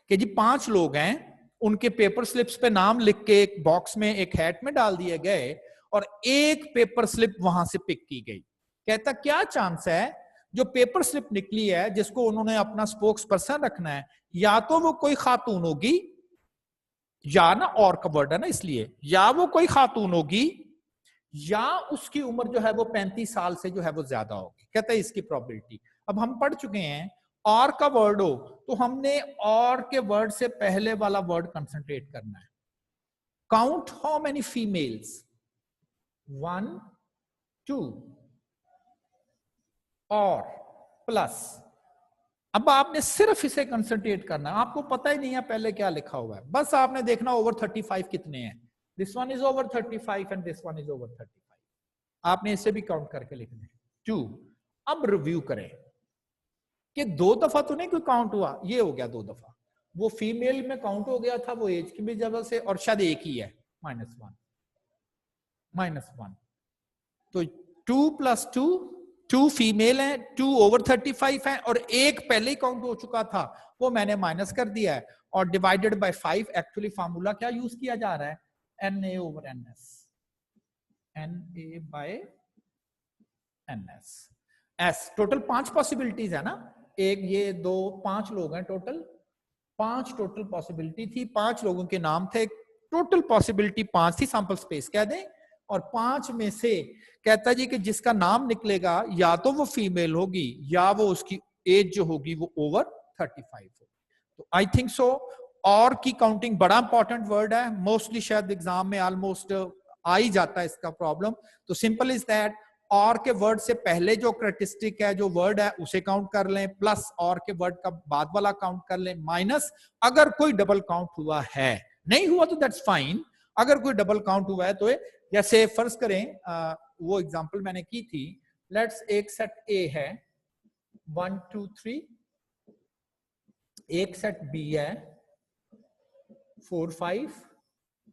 कि जी 5 लोग हैं, उनके पेपर स्लिप्स पे नाम लिख के एक बॉक्स में एक हैट में डाल दिए गए और एक पेपर स्लिप वहां से पिक की गई। कहता क्या चांस है जो पेपर स्लिप निकली है जिसको उन्होंने अपना स्पोक्स पर्सन रखना है, या तो वो कोई खातून होगी या ना और का वर्ड है ना, इसलिए या वो कोई खातून होगी या उसकी उम्र जो है वो 35 साल से जो है वो ज्यादा होगी, कहते हैं इसकी प्रोबेबिलिटी। अब हम पढ़ चुके हैं और का वर्ड हो तो हमने और के वर्ड से पहले वाला वर्ड कंसंट्रेट करना है। काउंट हाउ मेनी फीमेल्स, 1 2 और प्लस। अब आपने सिर्फ इसे कंसंट्रेट करना है, आपको पता ही नहीं है पहले क्या लिखा हुआ है, बस आपने देखना ओवर 35 कितने हैं। This one is over 35 and this one is over 35। आपने इसे भी काउंट करके लिखना है 2। अब रिव्यू करें कि 2 दफा तो नहीं कोई काउंट हुआ, ये हो गया 2 दफा, वो फीमेल में काउंट हो गया था वो एज की भी वजह से, और शायद एक ही है -1 तो 2 + 2 2 फीमेल है, 2 ओवर 35 है और एक पहले ही काउंट हो चुका था वो मैंने माइनस कर दिया है, और डिवाइडेड बाय 5। एक्चुअली फार्मूला क्या यूज किया जा रहा है, Na/ns, Na/ns। S total 5 possibilities है ना, एक ये 2 5 लोग हैं टोटल, 5 टोटल पॉसिबिलिटी थी, 5 लोगों के नाम थे, टोटल पॉसिबिलिटी 5 थी, सैंपल स्पेस कह दें, और 5 में से कहता जी कि जिसका नाम निकलेगा या तो वो फीमेल होगी या वो उसकी एज जो होगी वो ओवर 35 होगी। तो आई थिंक सो और की काउंटिंग बड़ा इंपॉर्टेंट वर्ड है, मोस्टली शायद एग्जाम में ऑलमोस्ट आ ही जाता है इसका प्रॉब्लम। तो सिंपल इज दैट, और के वर्ड से पहले जो कैरेक्टरिस्टिक है जो वर्ड है उसे काउंट कर लें, प्लस और के वर्ड का बाद वाला काउंट कर लें, माइनस अगर कोई डबल काउंट हुआ है, नहीं हुआ तो दैट्स फाइन, अगर कोई डबल काउंट हुआ है तो जैसे फर्ज करें वो एग्जांपल मैंने की थी, लेट्स एक सेट ए है 1 2 3, एक सेट बी है 4 5,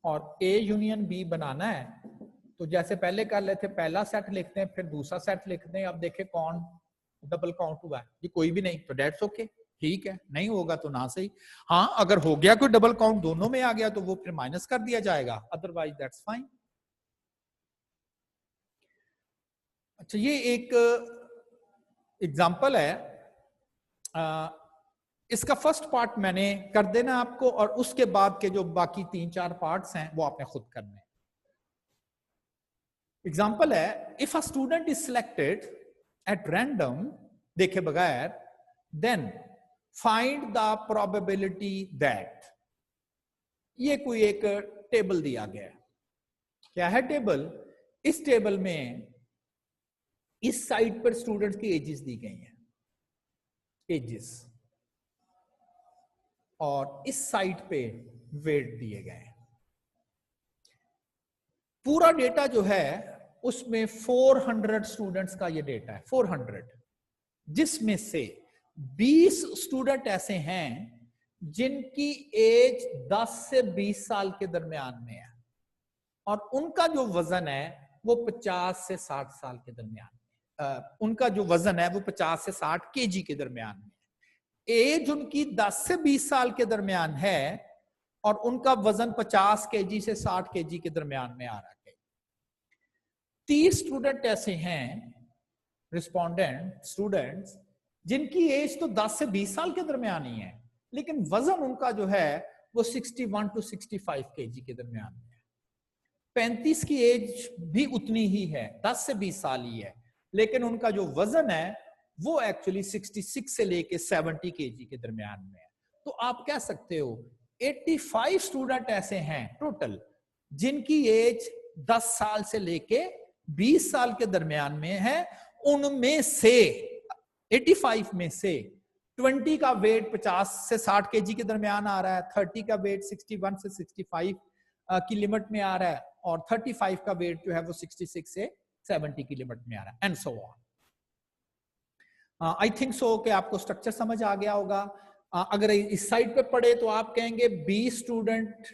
और ए यूनियन बी बनाना है तो जैसे पहले कर लेते, पहला सेट लिखते हैं फिर दूसरा सेट लिखते हैं। अब देखें कौन डबल काउंट हुआ है, ये कोई भी नहीं, तो डेट्स ओके, ठीक है, नहीं होगा तो ना सही। हाँ अगर हो गया कोई डबल काउंट दोनों में आ गया तो वो फिर माइनस कर दिया जाएगा, अदरवाइज दैट्स फाइन। अच्छा ये एक एग्जाम्पल है, इसका फर्स्ट पार्ट मैंने कर देना आपको, और उसके बाद के जो बाकी 3-4 पार्ट्स हैं वो आपने खुद करने हैं। एग्जाम्पल है, if a student is selected at random, देखे बगैर, then find the probability that, ये कोई एक टेबल दिया गया है। क्या है टेबल, इस टेबल में इस साइड पर स्टूडेंट्स की एजेस दी गई हैं, एजेस, और इस साइड पे वेट दिए गए हैं। पूरा डेटा जो है उसमें 400 स्टूडेंट्स का ये डेटा है, 400, जिसमें से 20 स्टूडेंट ऐसे हैं जिनकी एज 10 से 20 साल के दरमियान में है, और उनका जो वजन है वो 50 से 60 साल के दरमियान में, उनका जो वजन है वो 50 से 60 केजी के दरमियान में। एज उनकी 10 से 20 साल के दरमियान है और उनका वजन 50 केजी से 60 केजी के दरमियान में आ रहा है। 30 स्टूडेंट ऐसे हैं, रिस्पोंडेंट स्टूडेंट्स, जिनकी एज तो 10 से 20 साल के दरमियान ही है, लेकिन वजन उनका जो है वो 61 to 65 केजी के दरमियान में है। 35 की एज भी उतनी ही है, 10 से 20 साल ही है, लेकिन उनका जो वजन है वो एक्चुअली 66 से लेके 70 केजी के दरमियान में है। तो आप कह सकते हो 85 स्टूडेंट ऐसे हैं टोटल जिनकी एज 10 साल से लेके 20 साल के दरमियान में है। उनमें से 85 में से 20 का वेट 50 से 60 केजी के दरमियान आ रहा है, 30 का वेट 61 से 65 की लिमिट में आ रहा है, और 35 का वेट जो है वो 66 से 70 की लिमिट में आ रहा है, and so on. I think so कि आपको स्ट्रक्चर समझ आ गया होगा। अगर इस साइड पे पढ़े तो आप कहेंगे 20 स्टूडेंट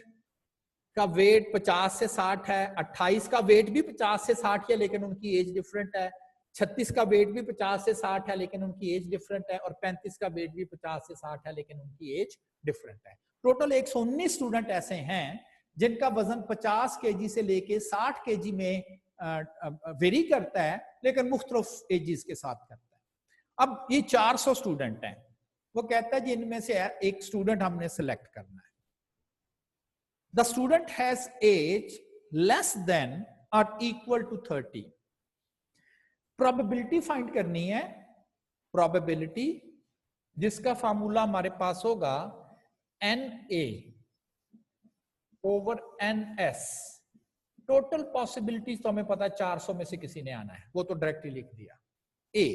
का वेट 50 से 60 है, 28 का वेट भी 50 से 60 है लेकिन उनकी एज डिफरेंट है, 36 का वेट भी 50 से 60 है लेकिन उनकी एज डिफरेंट है, और 35 का वेट भी 50 से 60 है लेकिन उनकी एज डिफरेंट है। टोटल 119 स्टूडेंट ऐसे हैं जिनका वजन 50 केजी से लेके 60 केजी में वेरी करता है, लेकिन मुख्तलिफ एजेस के साथ करता है। अब ये 400 स्टूडेंट हैं, वो कहता है जी इनमें से एक स्टूडेंट हमने सिलेक्ट करना है। The student has age less than or equal to 30। Probability find करनी है, प्रोबेबिलिटी जिसका फार्मूला हमारे पास होगा NA over NS। Total possibilities तो हमें पता है 400 में से किसी ने आना है, वो तो डायरेक्टली लिख दिया। ए,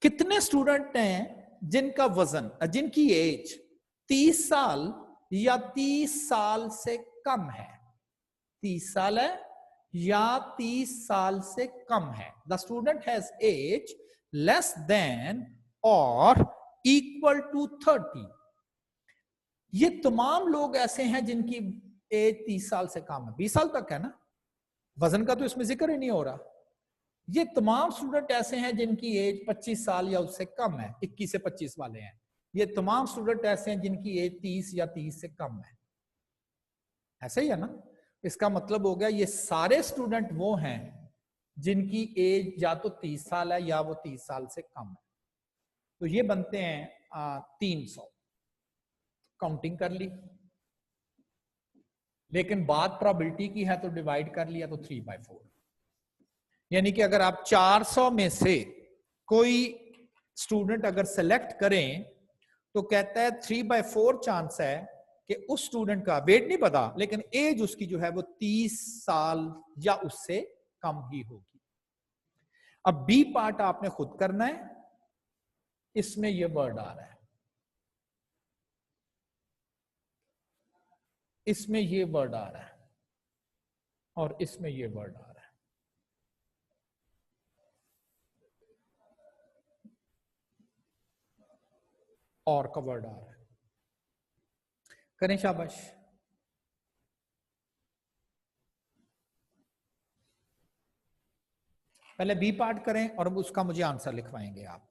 कितने स्टूडेंट हैं जिनका वजन, जिनकी एज 30 साल या 30 साल से कम है? 30 साल है या 30 साल से कम है। The student has age less than or equal to 30। ये तमाम लोग ऐसे हैं जिनकी एज 30 साल से कम है, 20 साल तक है ना, वजन का तो इसमें जिक्र ही नहीं हो रहा। ये तमाम स्टूडेंट ऐसे हैं जिनकी एज 25 साल या उससे कम है, 21 से 25 वाले हैं। ये तमाम स्टूडेंट ऐसे हैं जिनकी एज 30 या 30 से कम है। ऐसे ही है ना? इसका मतलब हो गया ये सारे स्टूडेंट वो हैं जिनकी एज या तो 30 साल है या वो 30 साल से कम है। तो ये बनते हैं 300। काउंटिंग कर ली, लेकिन बात प्रोबेबिलिटी की है तो डिवाइड कर लिया तो 3/4। यानी कि अगर आप 400 में से कोई स्टूडेंट अगर सेलेक्ट करें तो कहता है 3/4 चांस है कि उस स्टूडेंट का वेट नहीं पता, लेकिन एज उसकी जो है वो 30 साल या उससे कम ही होगी। अब बी पार्ट आपने खुद करना है। इसमें यह वर्ड आ रहा है, इसमें ये वर्ड आ रहा है और इसमें ये वर्ड आ रहा है। और का वर्ड आ रहा है। करें शाबाश। पहले बी पार्ट करें और अब उसका मुझे आंसर लिखवाएंगे आप।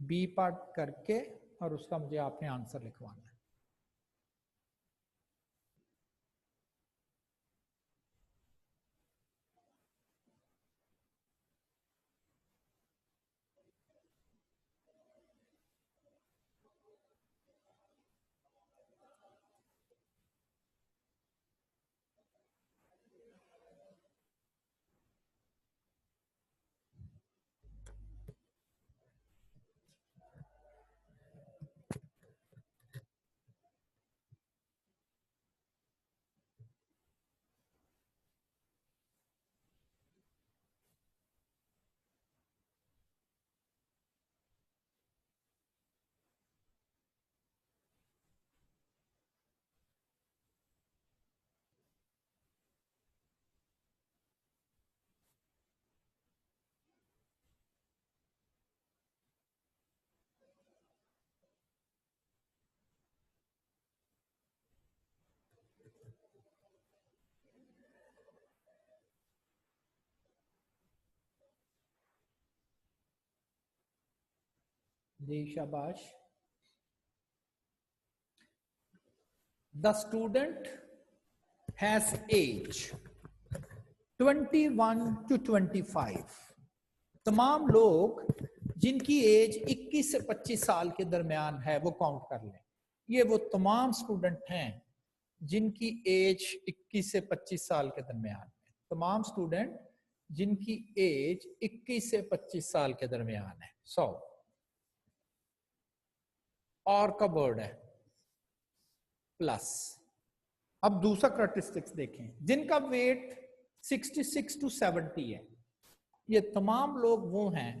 बी पार्ट करके और उसका मुझे आपने आंसर लिखवाना है। जी शाबाश। The student has age 21 to 25। तमाम लोग जिनकी एज 21 से 25 साल के दरमियान है वो काउंट कर लें। ये वो तमाम स्टूडेंट हैं जिनकी एज 21 से 25 साल के दरमियान है। तमाम स्टूडेंट जिनकी एज 21 से 25 साल के दरमियान है। 100 और का वर्ड है प्लस। अब दूसरा करैक्टरिस्टिक्स देखें, जिनका वेट 66 to 70 है। ये तमाम लोग वो हैं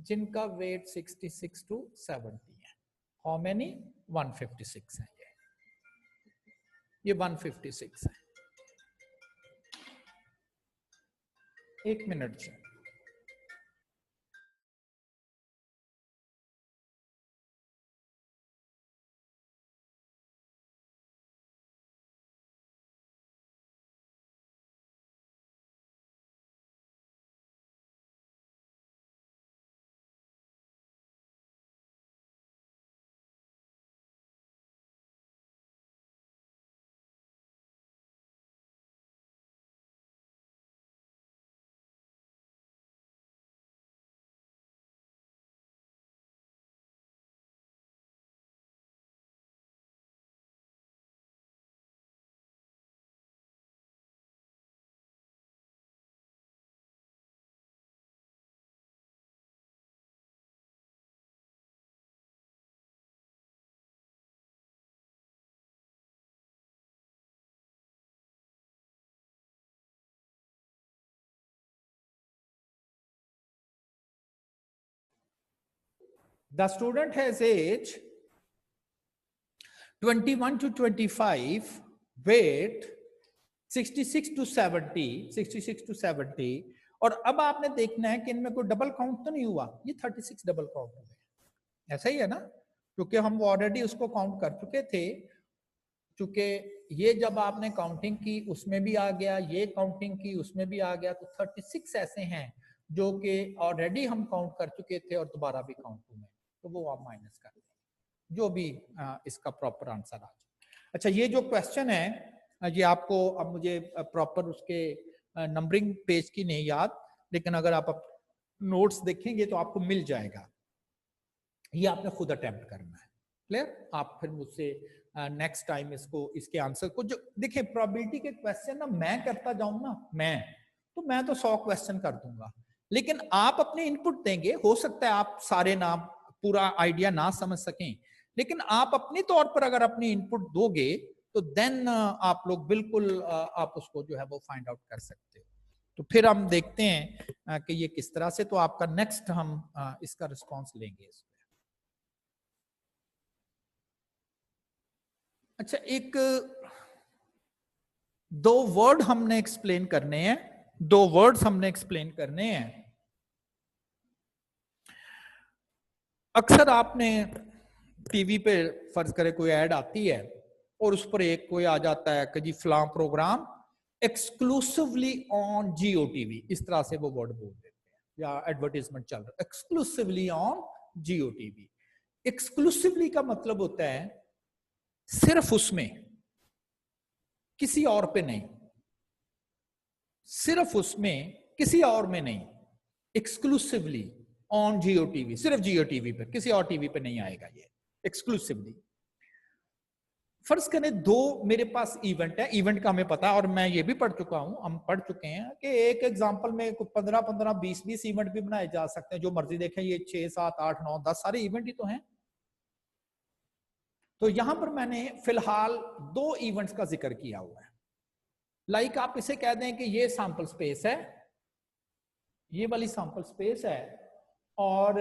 जिनका वेट 66 to 70 है। How many? 156 है। ये 156 है। एक मिनट से the student has age 21 to 25, weight 66 to 70, और अब आपने देखना है कि इनमें कोई डबल काउंट तो नहीं हुआ, ये 36 डबल काउंट हो गए, ऐसा ही है ना, क्योंकि हम ऑलरेडी उसको काउंट कर चुके थे, क्योंकि ये जब आपने काउंटिंग की उसमें भी आ गया, ये काउंटिंग की उसमें भी आ गया, तो 36 ऐसे हैं जो कि ऑलरेडी हम काउंट कर चुके थे और दोबारा भी काउंट हुए, तो वो आप माइनस कर दें, जो भी इसका प्रॉपर आंसर आ जाए। अच्छा, ये जो क्वेश्चन है ये आपको, अब मुझे प्रॉपर उसके नंबरिंग पेज की नहीं याद, लेकिन अगर आप नोट्स देखेंगे तो आपको मिल जाएगा, ये आपने खुद अटेम्प्ट करना है। क्लियर? आप फिर मुझसे नेक्स्ट टाइम इसको, इसके आंसर को, जो देखिए प्रोबेबिलिटी के क्वेश्चन ना मैं करता जाऊं ना, मैं तो 100 क्वेश्चन कर दूंगा, लेकिन आप अपने इनपुट देंगे, हो सकता है आप सारे नाम पूरा आइडिया ना समझ सकें, लेकिन आप अपने तौर पर अगर अपनी इनपुट दोगे तो देन आप लोग बिल्कुल आप उसको जो है वो फाइंड आउट कर सकते हो। तो फिर हम देखते हैं कि ये किस तरह से, तो आपका नेक्स्ट हम इसका रिस्पॉन्स लेंगे इस पे। अच्छा, एक 2 वर्ड हमने एक्सप्लेन करने हैं, 2 वर्ड्स हमने एक्सप्लेन करने हैं। अक्सर आपने टीवी पे फर्ज करे कोई ऐड आती है और उस पर एक कोई आ जाता है कि जी फलां program exclusively on Geo TV, इस तरह से वो वर्ड बोल देते हैं, या एडवर्टाइजमेंट चल रहा है exclusively on Geo TV. Exclusively का मतलब होता है सिर्फ उसमें, किसी और पे नहीं, सिर्फ उसमें किसी और में नहीं, एक्सक्लूसिवली ऑन जियो टीवी, सिर्फ जियो टीवी पर, किसी और टीवी पे नहीं आएगा ये एक्सक्लूसिवली। फर्ज करें 2 मेरे पास इवेंट है, इवेंट का हमें पता है और मैं ये भी पढ़ चुका हूं, हम पढ़ चुके हैं कि एक एग्जांपल में 15-15, 20-20 इवेंट भी बनाए जा सकते हैं, जो मर्जी देखें, ये 6, 7, 8, 9, 10 सारे इवेंट ही तो हैं। तो यहां पर मैंने फिलहाल 2 इवेंट्स का जिक्र किया हुआ है। लाइक आप इसे कह दें कि ये सैंपल स्पेस है, ये वाली सैंपल स्पेस है, और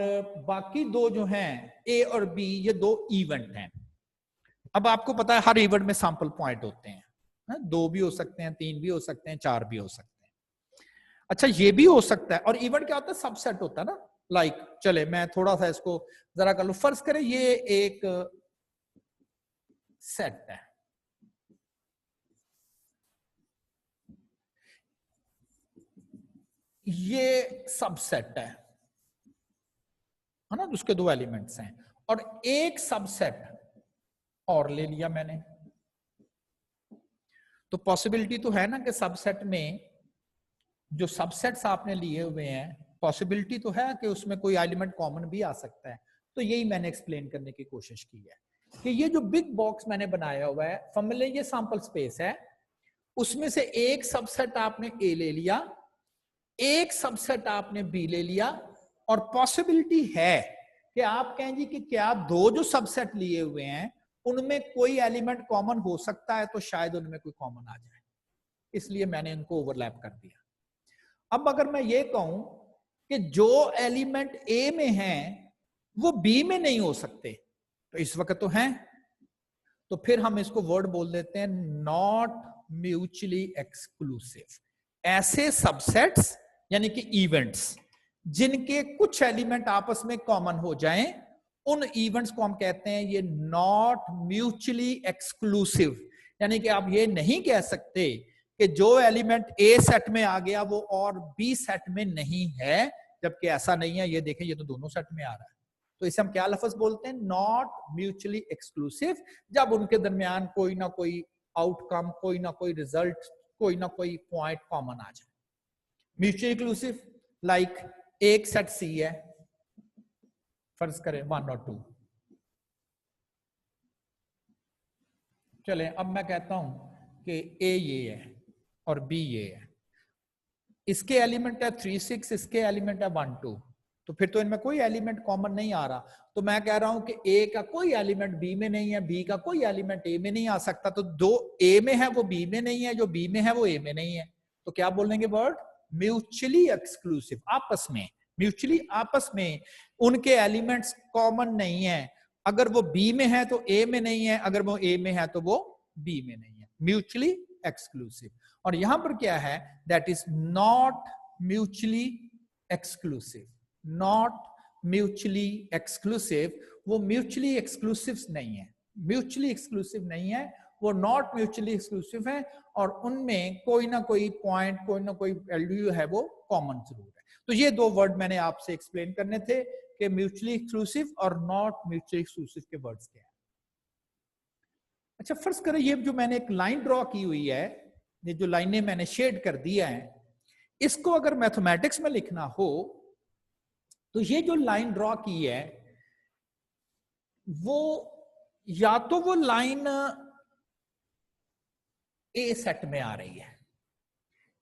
बाकी 2 जो हैं ए और बी, ये 2 इवेंट हैं। अब आपको पता है हर इवेंट में सैंपल पॉइंट होते हैं, 2 भी हो सकते हैं, 3 भी हो सकते हैं, 4 भी हो सकते हैं। अच्छा, ये भी हो सकता है, और इवेंट क्या होता है, सबसेट होता है ना। लाइक चले मैं थोड़ा सा इसको जरा कर लूं, फर्ज करें ये एक सेट है, ये सबसेट है ना, उसके 2 एलिमेंट्स हैं, और एक सबसेट और ले लिया मैंने, तो पॉसिबिलिटी तो है ना कि सबसेट में जो सबसेट्स आपने लिए हुए हैं, पॉसिबिलिटी तो है कि उसमें कोई एलिमेंट कॉमन भी आ सकता है। तो यही मैंने एक्सप्लेन करने की कोशिश की है कि ये जो बिग बॉक्स मैंने बनाया हुआ है, फॉर्मूले ये सैंपल स्पेस है, उसमें से एक सबसेट आपने ए ले लिया, एक सबसेट आपने बी ले लिया, और पॉसिबिलिटी है कि आप कहें जी कि क्या 2 जो सबसेट लिए हुए हैं उनमें कोई एलिमेंट कॉमन हो सकता है, तो शायद उनमें कोई कॉमन आ जाए, इसलिए मैंने इनको ओवरलैप कर दिया। अब अगर मैं ये कहूं कि जो एलिमेंट ए में हैं वो बी में नहीं हो सकते, तो इस वक्त तो हैं, तो फिर हम इसको वर्ड बोल देते हैं नॉट म्यूचुअली एक्सक्लूसिव। ऐसे सबसेट्स यानी कि इवेंट्स जिनके कुछ एलिमेंट आपस में कॉमन हो जाएं, उन इवेंट्स को हम कहते हैं ये नॉट म्यूचुअली एक्सक्लूसिव। यानी कि आप ये नहीं कह सकते कि जो एलिमेंट ए सेट में आ गया वो और बी सेट में नहीं है, जबकि ऐसा नहीं है। ये देखें, ये तो दोनों सेट में आ रहा है, तो इसे हम क्या लफ्ज बोलते हैं, नॉट म्यूचुअली एक्सक्लूसिव। जब उनके दरमियान कोई ना कोई आउटकम, कोई ना कोई रिजल्ट, कोई ना कोई पॉइंट कॉमन आ जाए। म्यूचुअली एक्सक्लूसिव लाइक एक सेट सी है, फर्ज करें 1 और 2, चले अब मैं कहता हूं कि ए ये है और बी ये है, इसके एलिमेंट है 3, 6, इसके एलिमेंट है 1, 2, तो फिर तो इनमें कोई एलिमेंट कॉमन नहीं आ रहा। तो मैं कह रहा हूं कि ए का कोई एलिमेंट बी में नहीं है, बी का कोई एलिमेंट ए में नहीं आ सकता, तो जो ए में है वो बी में नहीं है, जो बी में है वो ए में नहीं है, तो क्या बोलेंगे वर्ड म्यूचुअली एक्सक्लूसिव, आपस में म्यूचुअली आपस में उनके एलिमेंट्स कॉमन नहीं है। अगर वो बी में है तो ए में नहीं है, अगर वो ए में है तो वो बी में नहीं है। Mutually exclusive. और यहां पर क्या है, that is not mutually exclusive. Not mutually exclusive, वो म्यूचुअली एक्सक्लूसिव नहीं है, म्यूचुअली एक्सक्लूसिव नहीं है, वो नॉट म्यूचुअली एक्सक्लूसिव है। और उनमें कोई ना कोई पॉइंट, कोई ना कोई वैल्यू है वो कॉमन जरूर है। तो ये दो वर्ड मैंने आपसे एक्सप्लेन करने थे कि म्यूचुअली एक्सक्लूसिव और नॉट म्यूचुअली एक्सक्लूसिव के वर्ड्स क्या है। अच्छा, फर्स्ट करें ये जो मैंने एक लाइन ड्रॉ की हुई है, ये जो लाइनें मैंने शेड कर दिया है, इसको अगर मैथमेटिक्स में लिखना हो तो ये जो लाइन ड्रॉ की है वो या तो वो लाइन ए सेट में आ रही है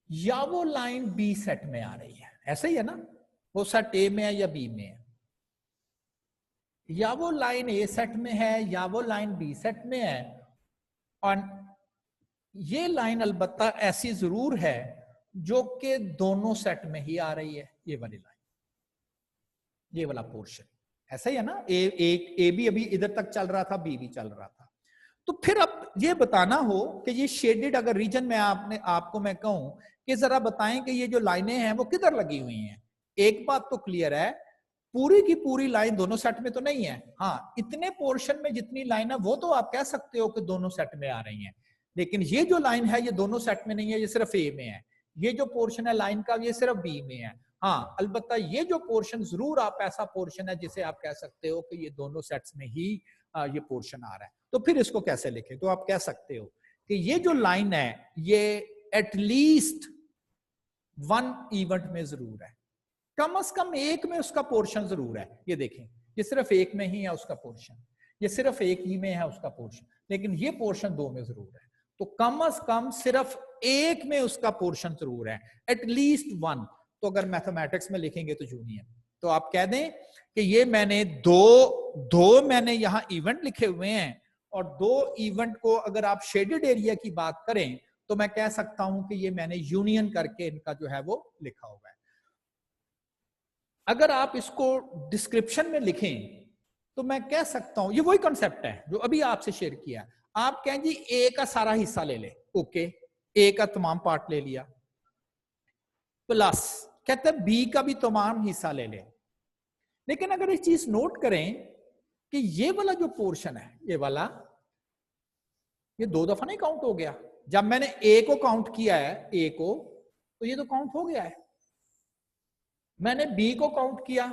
या वो लाइन बी सेट में आ रही है। ऐसा ही है ना, वो सेट ए में है या बी में है, या वो लाइन ए सेट में है या वो लाइन बी सेट में है। और ये लाइन अलबत्ता ऐसी जरूर है जो कि दोनों सेट में ही आ रही है। ये वाली लाइन, ये वाला पोर्शन ऐसा ही है ना, ए भी अभी इधर तक चल रहा था, बी भी चल रहा था। तो फिर अब ये बताना हो कि ये शेडेड अगर रीजन में आपको मैं कहूं कि जरा बताएं कि ये जो लाइनें हैं वो किधर लगी हुई हैं। एक बात तो क्लियर है, पूरी की पूरी लाइन दोनों सेट में तो नहीं है। हाँ, इतने पोर्शन में जितनी लाइन है वो तो आप कह सकते हो कि दोनों सेट में आ रही हैं, लेकिन ये जो लाइन है ये दोनों सेट में नहीं है, ये सिर्फ ए में है। ये जो पोर्शन है लाइन का ये सिर्फ बी में है। हाँ, अलबत्ता ये जो पोर्शन जरूर आप ऐसा पोर्शन है जिसे आप कह सकते हो कि ये दोनों सेट्स में ही ये पोर्शन आ रहा है। तो फिर इसको कैसे लिखें? तो आप कह सकते हो कि ये जो लाइन है ये एटलीस्ट वन इवेंट में जरूर है, कम से कम एक में उसका पोर्शन जरूर है। ये देखें, ये सिर्फ एक में ही है उसका पोर्शन, ये सिर्फ एक ही में है उसका पोर्शन, लेकिन ये पोर्शन दो में जरूर है। तो कम से कम सिर्फ एक में उसका पोर्शन जरूर है, एटलीस्ट वन। तो अगर मैथमेटिक्स में लिखेंगे तो यूनियन, तो आप कह दें कि ये मैंने दो मैंने यहां इवेंट लिखे हुए हैं, और दो इवेंट को अगर आप शेडेड एरिया की बात करें तो मैं कह सकता हूं कि ये मैंने यूनियन करके इनका जो है वो लिखा हुआ है। अगर आप इसको डिस्क्रिप्शन में लिखें तो मैं कह सकता हूं, ये वही कॉन्सेप्ट है जो अभी आपसे शेयर किया। आप कहें जी ए का सारा हिस्सा ले ले, ओके, ए का तमाम पार्ट ले लिया, प्लस कहते हैं बी का भी तमाम हिस्सा ले ले। लेकिन अगर एक चीज नोट करें कि ये वाला जो पोर्शन है, ये वाला, ये दो दफा नहीं काउंट हो गया। जब मैंने ए को काउंट किया है, ए को, तो ये तो काउंट हो गया है। मैंने बी को काउंट किया,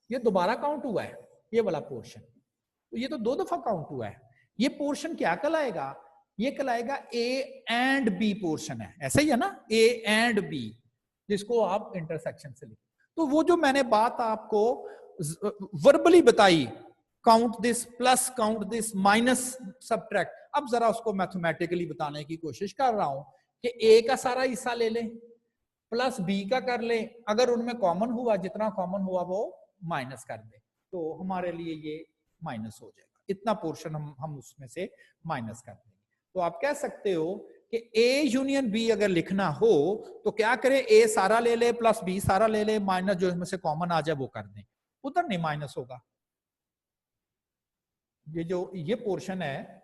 ये दोबारा काउंट हुआ है, ये वाला पोर्शन, तो ये तो दो दफा काउंट हुआ है। ये पोर्शन क्या कहलाएगा? ये कहलाएगा ए एंड बी पोर्शन है। ऐसा ही है ना, ए एंड बी, जिसको आप इंटरसेक्शन से लिखें। तो वो जो मैंने बात आपको वर्बली बताई, count this plus count this minus subtract, अब जरा उसको मैथमेटिकली बताने की कोशिश कर रहा हूं कि ए का सारा हिस्सा ले ले प्लस बी का कर ले, अगर उनमें कॉमन हुआ, जितना कॉमन हुआ वो माइनस कर दे, तो हमारे लिए ये माइनस हो जाएगा। इतना पोर्शन हम उसमें से माइनस कर देंगे। तो आप कह सकते हो कि ए यूनियन बी अगर लिखना हो तो क्या करे, ए सारा ले ले प्लस बी सारा ले ले, माइनस जो इसमें से कॉमन आ जाए वो कर दें। उधर नहीं माइनस होगा। ये जो ये पोर्शन है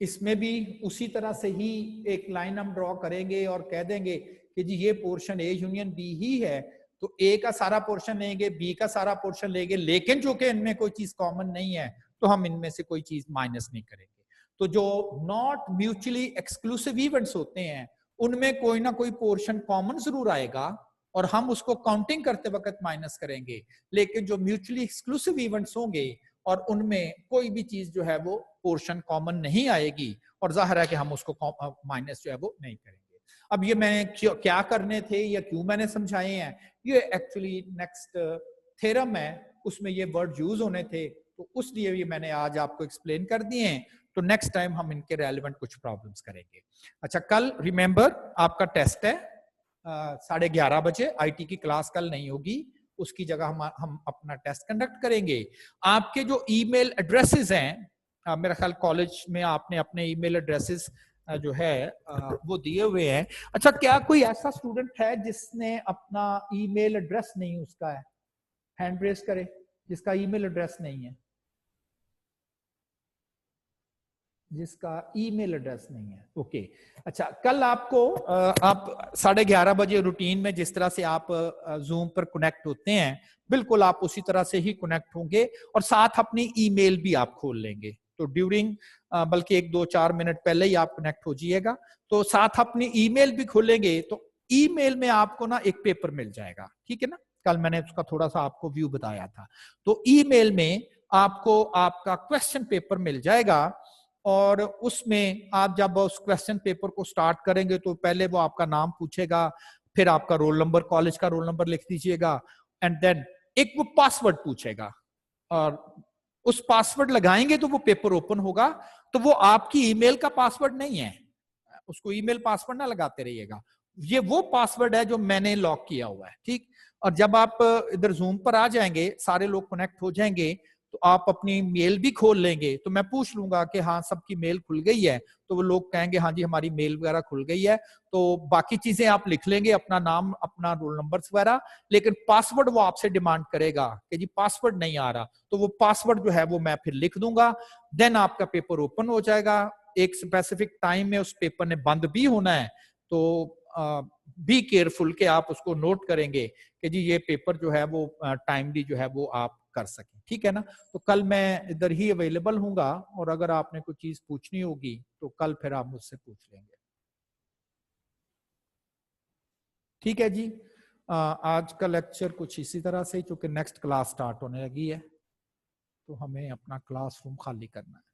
इसमें भी उसी तरह से ही एक लाइन हम ड्रॉ करेंगे और कह देंगे कि जी ये पोर्शन ए यूनियन बी ही है, तो ए का सारा पोर्शन लेंगे, बी का सारा पोर्शन लेंगे, लेकिन जो कि इनमें कोई चीज कॉमन नहीं है तो हम इनमें से कोई चीज माइनस नहीं करेंगे। तो जो नॉट म्यूचुअली एक्सक्लूसिव इवेंट्स होते हैं उनमें कोई ना कोई पोर्शन कॉमन जरूर आएगा और हम उसको काउंटिंग करते वक्त माइनस करेंगे। लेकिन जो म्यूचुअली एक्सक्लूसिव इवेंट्स होंगे और उनमें कोई भी चीज जो है वो पोर्शन कॉमन नहीं आएगी, और जाहिर है कि हम उसको माइनस जो है वो नहीं करेंगे। अब ये मैंने क्या करने थे या क्यों मैंने समझाए हैं, ये एक्चुअली नेक्स्ट थ्योरम है उसमें ये वर्ड यूज होने थे, तो उसलिए ये मैंने आज आपको एक्सप्लेन कर दिए हैं। तो नेक्स्ट टाइम हम इनके रेलेवेंट कुछ प्रॉब्लम्स करेंगे। अच्छा, कल रिमेंबर आपका टेस्ट है 11:30 बजे, आईटी की क्लास कल नहीं होगी, उसकी जगह हम अपना टेस्ट कंडक्ट करेंगे। आपके जो ईमेल एड्रेसेस हैं, मेरा ख्याल कॉलेज में आपने अपने ईमेल एड्रेसेस जो है वो दिए हुए हैं। अच्छा, क्या कोई ऐसा स्टूडेंट है जिसने अपना ईमेल एड्रेस नहीं उसका है? हैंड रेस करे जिसका ईमेल एड्रेस नहीं है, जिसका ईमेल एड्रेस नहीं है। ओके अच्छा, कल आपको आप 11:30 बजे रूटीन में जिस तरह से आप जूम पर कनेक्ट होते हैं, बिल्कुल आप उसी तरह से ही कनेक्ट होंगे और साथ अपनी ईमेल भी आप खोल लेंगे। तो ड्यूरिंग बल्कि 1-2-4 मिनट पहले ही आप कनेक्ट हो जाइएगा, तो साथ अपनी ईमेल भी खोलेंगे तो ईमेल में आपको ना एक पेपर मिल जाएगा, ठीक है ना। कल मैंने उसका थोड़ा सा आपको व्यू बताया था। तो ईमेल में आपको आपका क्वेश्चन पेपर मिल जाएगा और उसमें आप जब उस क्वेश्चन पेपर को स्टार्ट करेंगे तो पहले वो आपका नाम पूछेगा, फिर आपका रोल नंबर, कॉलेज का रोल नंबर लिख दीजिएगा एंड देन एक वो पासवर्ड पूछेगा और उस पासवर्ड लगाएंगे तो वो पेपर ओपन होगा। तो वो आपकी ईमेल का पासवर्ड नहीं है, उसको ईमेल पासवर्ड ना लगाते रहिएगा, ये वो पासवर्ड है जो मैंने लॉक किया हुआ है, ठीक। और जब आप इधर जूम पर आ जाएंगे, सारे लोग कनेक्ट हो जाएंगे, तो आप अपनी मेल भी खोल लेंगे। तो मैं पूछ लूंगा कि हाँ सबकी मेल खुल गई है, तो वो लोग कहेंगे हाँ जी हमारी मेल वगैरह खुल गई है। तो बाकी चीजें आप लिख लेंगे, अपना नाम, अपना रोल नंबर वगैरह, लेकिन पासवर्ड वो आपसे डिमांड करेगा कि जी पासवर्ड नहीं आ रहा, तो वो पासवर्ड जो है वो मैं फिर लिख दूंगा। देन आपका पेपर ओपन हो जाएगा। एक स्पेसिफिक टाइम में उस पेपर ने बंद भी होना है, तो बी केयरफुल के आप उसको नोट करेंगे कि जी ये पेपर जो है वो टाइमली जो है वो आप कर सकें, ठीक है ना। तो कल मैं इधर ही अवेलेबल हूंगा और अगर आपने कोई चीज पूछनी होगी तो कल फिर आप मुझसे पूछ लेंगे, ठीक है जी। आज का लेक्चर कुछ इसी तरह से, क्योंकि नेक्स्ट क्लास स्टार्ट होने लगी है तो हमें अपना क्लासरूम खाली करना है।